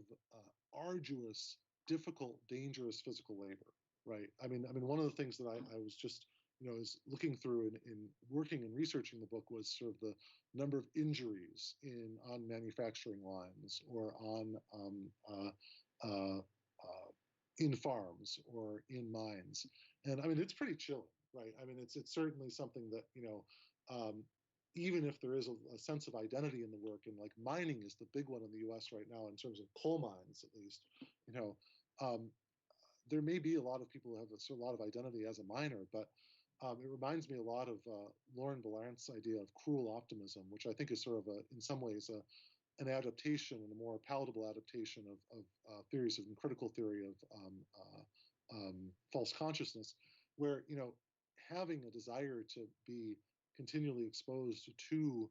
arduous, difficult, dangerous physical labor, right? I mean, one of the things that I was just is looking through in working and researching the book was sort of the number of injuries on manufacturing lines, or on in farms or in mines. And I mean, it's pretty chilling, right? I mean, it's certainly something that even if there is a sense of identity in the work, and like mining is the big one in the U.S. right now in terms of coal mines, at least, there may be a lot of people who have a lot of identity as a miner, but it reminds me a lot of Lauren Ballant's idea of cruel optimism, which I think is sort of in some ways an adaptation, and a more palatable adaptation of theories of critical theory of false consciousness, where having a desire to be continually exposed to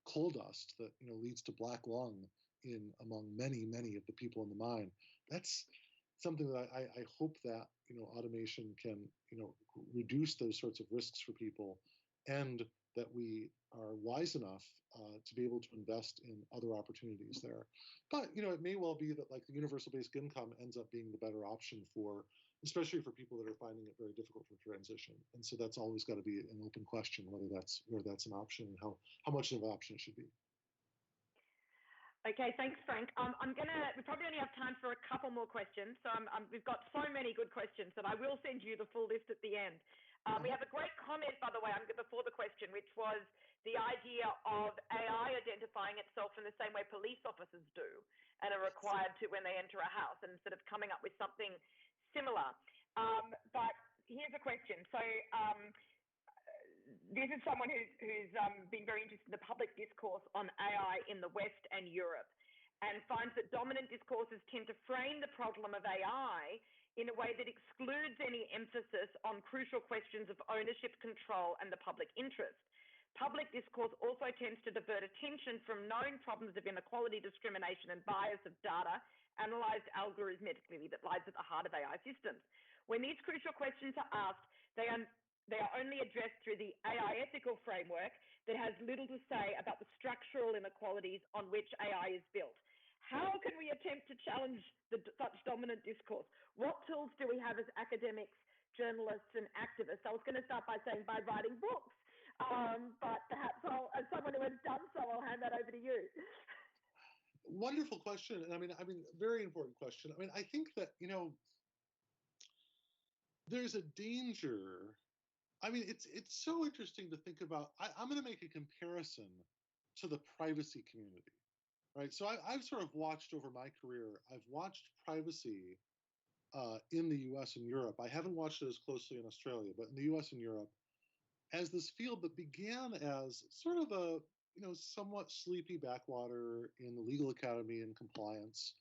coal dust that leads to black lung among many of the people in the mine. That's something that I hope that automation can reduce those sorts of risks for people, and that we are wise enough to be able to invest in other opportunities there. But it may well be that like the universal basic income ends up being the better option for especially for people that are finding it very difficult for transition. And so that's always got to be an open question, whether that's an option and how much of an option it should be. Okay, thanks, Frank. We probably only have time for a couple more questions. So we've got so many good questions that I will send you the full list at the end. We have a great comment, by the way, before the question, which was the idea of AI identifying itself in the same way police officers do and are required to when they enter a house, and sort of coming up with something similar. But here's a question. So this is someone who's been very interested in the public discourse on AI in the West and Europe, and finds that dominant discourses tend to frame the problem of AI in a way that excludes any emphasis on crucial questions of ownership, control, and the public interest. Public discourse also tends to divert attention from known problems of inequality, discrimination, and bias of data analyzed algorithmically that lies at the heart of AI systems. When these crucial questions are asked, they are only addressed through the AI ethical framework that has little to say about the structural inequalities on which AI is built. How can we attempt to challenge such dominant discourse? What tools do we have as academics, journalists, and activists? I was going to start by saying by writing books, but perhaps as someone who has done so, I'll hand that over to you. Wonderful question, and I mean, very important question. I mean, I think that there's a danger. I mean, it's so interesting to think about. I'm going to make a comparison to the privacy community, right? So I've sort of watched over my career. I've watched privacy in the U.S. and Europe. I haven't watched it as closely in Australia, but in the U.S. and Europe, as this field that began as sort of a somewhat sleepy backwater in the legal academy and compliance,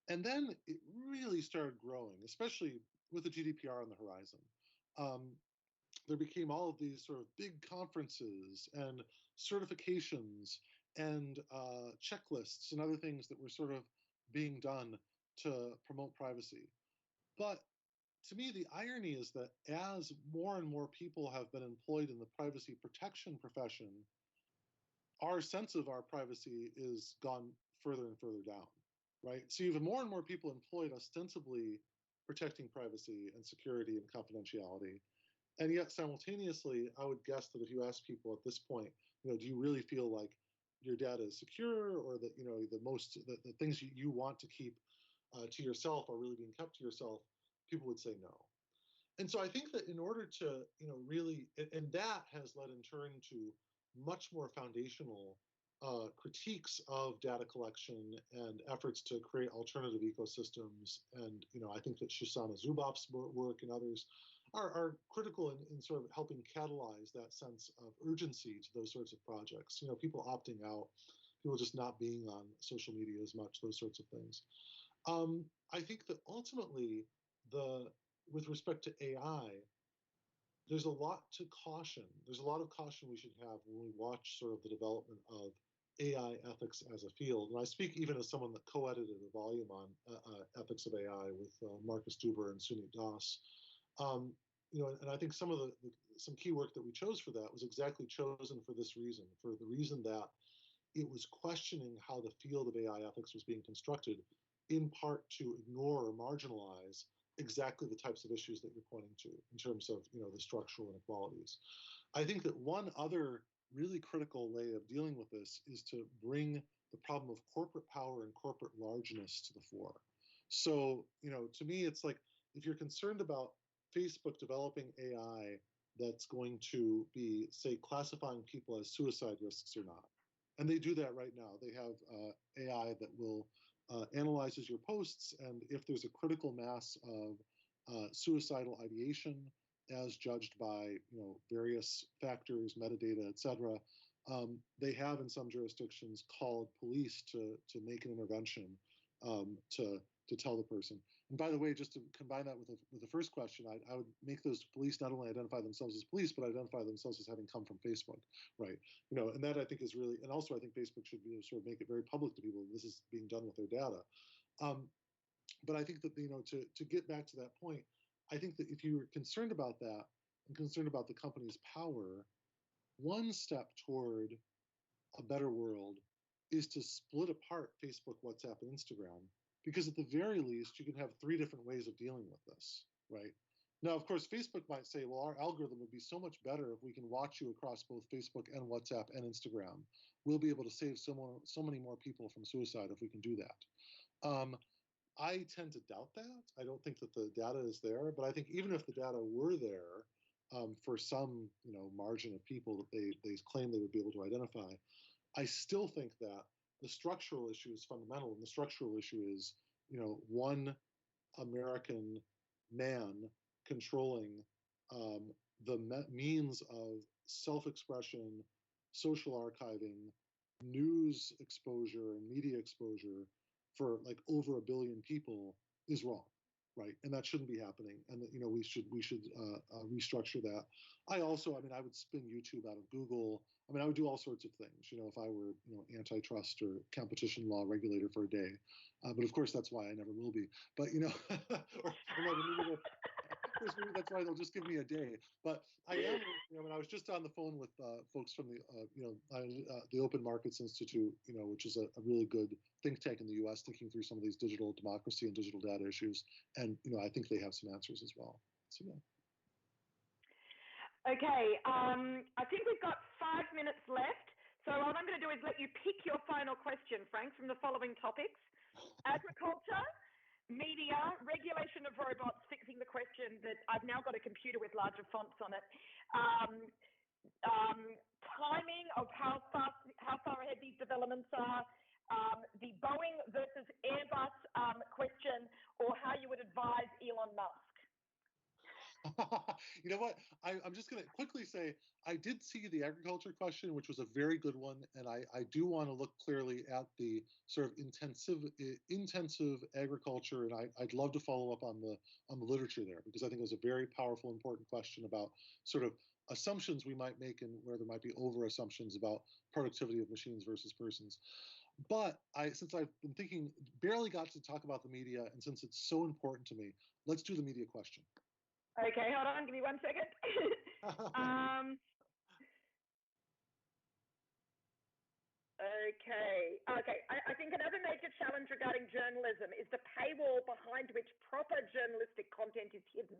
and then it really started growing, especially with the GDPR on the horizon. There became all of these sort of big conferences and certifications and checklists and other things that were sort of being done to promote privacy. But to me, the irony is that as more and more people have been employed in the privacy protection profession, our sense of our privacy is gone further and further down, right? So you have more and more people employed ostensibly protecting privacy and security and confidentiality. And yet simultaneously, I would guess that if you ask people at this point, do you really feel like your data is secure, or that, the things you want to keep to yourself are really being kept to yourself, people would say no. And so I think that in order to, really, and that has led in turn to much more foundational critiques of data collection and efforts to create alternative ecosystems. And, I think that Shoshana Zuboff's work and others are critical in sort of helping catalyze that sense of urgency to those sorts of projects. People opting out, people just not being on social media as much, those sorts of things. I think that ultimately, with respect to AI, there's a lot to caution. There's a lot of caution we should have when we watch sort of the development of AI ethics as a field. And I speak even as someone that co-edited a volume on ethics of AI with Marcus Duber and Sunit Das. And I think some key work that we chose for that was exactly chosen for this reason, for the reason that it was questioning how the field of AI ethics was being constructed, in part to ignore or marginalize exactly the types of issues that you're pointing to in terms of the structural inequalities. I think that one other really critical way of dealing with this is to bring the problem of corporate power and corporate largeness to the fore. So, to me, it's like, if you're concerned about Facebook developing AI that's going to be, say, classifying people as suicide risks or not, and they do that right now. They have AI that will analyzes your posts, and if there's a critical mass of suicidal ideation as judged by various factors, metadata, etc., they have in some jurisdictions called police to make an intervention to tell the person. And by the way, just to combine that with the first question, I would make those police not only identify themselves as police, but identify themselves as having come from Facebook, right? And that I think is really, and also I think Facebook should be sort of make it very public to people that this is being done with their data. But I think that to get back to that point, I think that if you're concerned about that and concerned about the company's power, one step toward a better world is to split apart Facebook, WhatsApp, and Instagram. Because at the very least, you can have 3 different ways of dealing with this. right? Now, of course, Facebook might say, well, our algorithm would be so much better if we can watch you across both Facebook and WhatsApp and Instagram. We'll be able to save so many more people from suicide if we can do that. I tend to doubt that. I don't think that the data is there, but I think even if the data were there, for some margin of people that they claim they would be able to identify, I still think that the structural issue is fundamental, and the structural issue is one American man controlling the means of self-expression, social archiving, news exposure, and media exposure for like over 1 billion people is wrong, right? And that shouldn't be happening. And that we should restructure that. I would spin YouTube out of Google. I would do all sorts of things, if I were antitrust or competition law regulator for a day. But of course, that's why I never will be. But maybe that's why they'll just give me a day. But I am, I was just on the phone with folks from the Open Markets Institute, which is a really good think tank in the U.S. thinking through some of these digital democracy and digital data issues. And I think they have some answers as well. So yeah. Okay, I think we've got 5 minutes left. So what I'm going to do is let you pick your final question, Frank, from the following topics: agriculture, media, regulation of robots, fixing the question that I've now got a computer with larger fonts on it, timing of how far ahead these developments are, the Boeing versus Airbus question, or how you would advise Elon Musk. You know what? I'm just going to quickly say I did see the agriculture question, which was a very good one, and I do want to look clearly at the sort of intensive agriculture, and I'd love to follow up on the literature there, because I think it was a very powerful, important question about sort of assumptions we might make and where there might be over assumptions about productivity of machines versus persons. But since I've been thinking, barely got to talk about the media, and since it's so important to me, let's do the media question. Okay, hold on, give me 1 second. Okay. I think another major challenge regarding journalism is the paywall behind which proper journalistic content is hidden.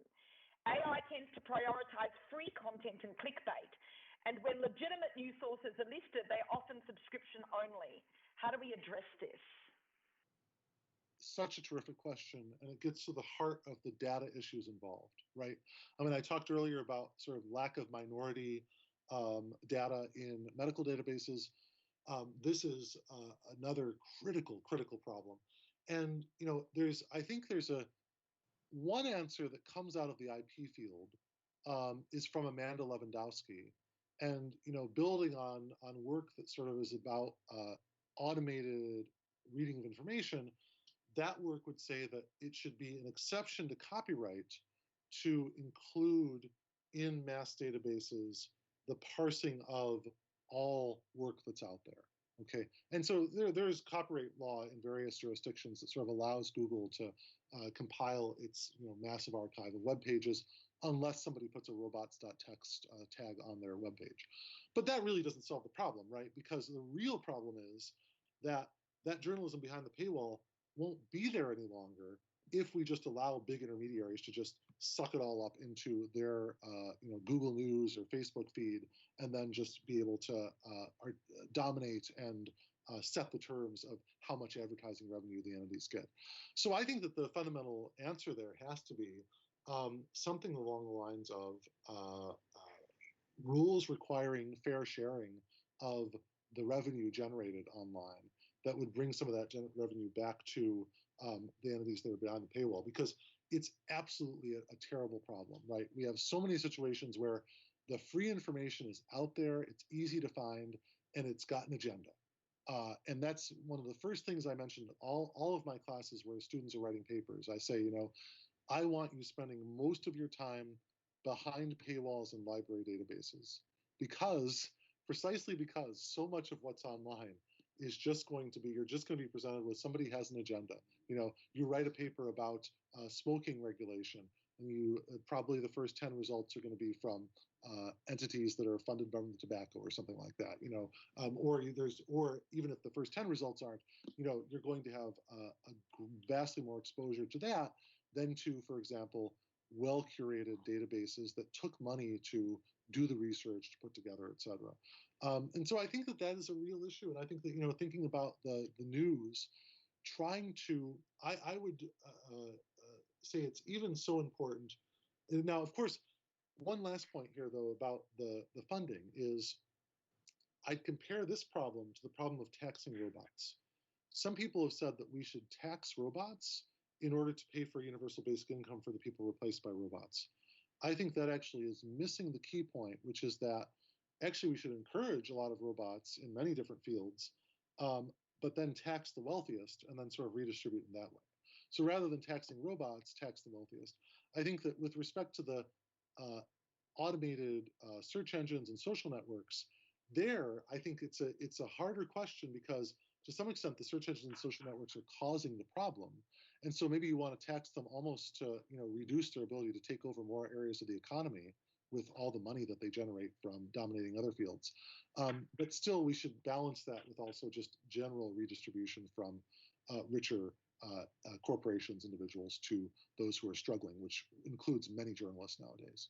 AI tends to prioritize free content and clickbait, and when legitimate news sources are listed, they're often subscription only. How do we address this? Such a terrific question, and it gets to the heart of the data issues involved, right? I talked earlier about sort of lack of minority data in medical databases. This is another critical problem. And I think there's one answer that comes out of the IP field is from Amanda Lewandowski, and building on work that sort of is about automated reading of information. That work would say that it should be an exception to copyright to include in mass databases the parsing of all work that's out there. Okay, and so there's copyright law in various jurisdictions that sort of allows Google to compile its massive archive of web pages, unless somebody puts a robots.txt tag on their web page. But that really doesn't solve the problem, right? Because the real problem is that journalism behind the paywall won't be there any longer if we just allow big intermediaries to just suck it all up into their Google News or Facebook feed, and then just be able to dominate and set the terms of how much advertising revenue the entities get. So I think that the fundamental answer there has to be something along the lines of rules requiring fair sharing of the revenue generated online that would bring some of that revenue back to the entities that are behind the paywall, because it's absolutely a terrible problem, right? We have so many situations where the free information is out there, it's easy to find, and it's got an agenda. And that's one of the first things I mentioned in all of my classes where students are writing papers. I say, I want you spending most of your time behind paywalls and library databases, precisely because so much of what's online is just going to be, you're just going to be presented with somebody has an agenda. You write a paper about smoking regulation, and probably the first 10 results are going to be from entities that are funded by the tobacco or something like that. Or even if the first 10 results aren't, you're going to have a vastly more exposure to that than to, for example, well-curated databases that took money to do the research, to put together, et cetera. And so I think that that is a real issue. And I think that, thinking about the news, trying to, I would say it's even so important. Now, of course, one last point here, though, about the funding is I'd compare this problem to the problem of taxing robots. Some people have said that we should tax robots in order to pay for universal basic income for the people replaced by robots. I think that actually is missing the key point, which is that actually we should encourage a lot of robots in many different fields, but then tax the wealthiest and then sort of redistribute in that way. So rather than taxing robots, tax the wealthiest. I think that with respect to the automated search engines and social networks, there, I think it's a harder question because to some extent the search engines and social networks are causing the problem. And so maybe you want to tax them almost to reduce their ability to take over more areas of the economy with all the money that they generate from dominating other fields. But still, we should balance that with also just general redistribution from richer corporations, individuals to those who are struggling, which includes many journalists nowadays.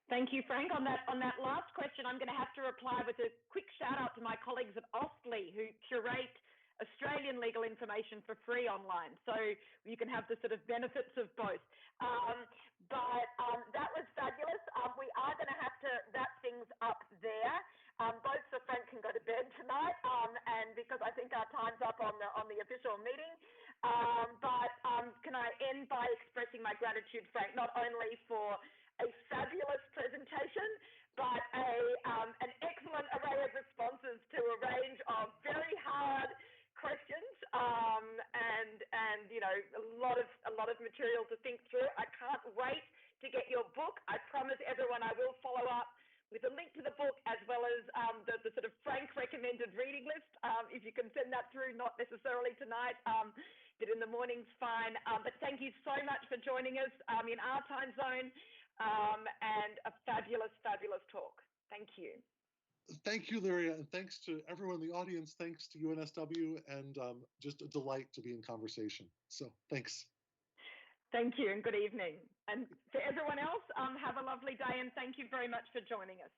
Thank you, Frank. On that last question, I'm going to have to reply with a quick shout out to my colleagues at Ostly who curate Australian legal information for free online. So you can have the sort of benefits of both. But that was fabulous. We are going to have to wrap things up there, both so Frank can go to bed tonight and because I think our time's up on the official meeting. But can I end by expressing my gratitude, Frank, not only for a fabulous presentation, but an excellent array of responses to a range of very hard questions, and a lot of material to think through. I can't wait to get your book. I promise everyone I will follow up with a link to the book as well as the sort of Frank recommended reading list. If you can send that through, not necessarily tonight, but in the morning's fine. But thank you so much for joining us in our time zone. And a fabulous, fabulous talk. Thank you. Thank you, Lyria, and thanks to everyone in the audience. Thanks to UNSW, and just a delight to be in conversation. So thanks. Thank you, and good evening. And for everyone else, have a lovely day, and thank you very much for joining us.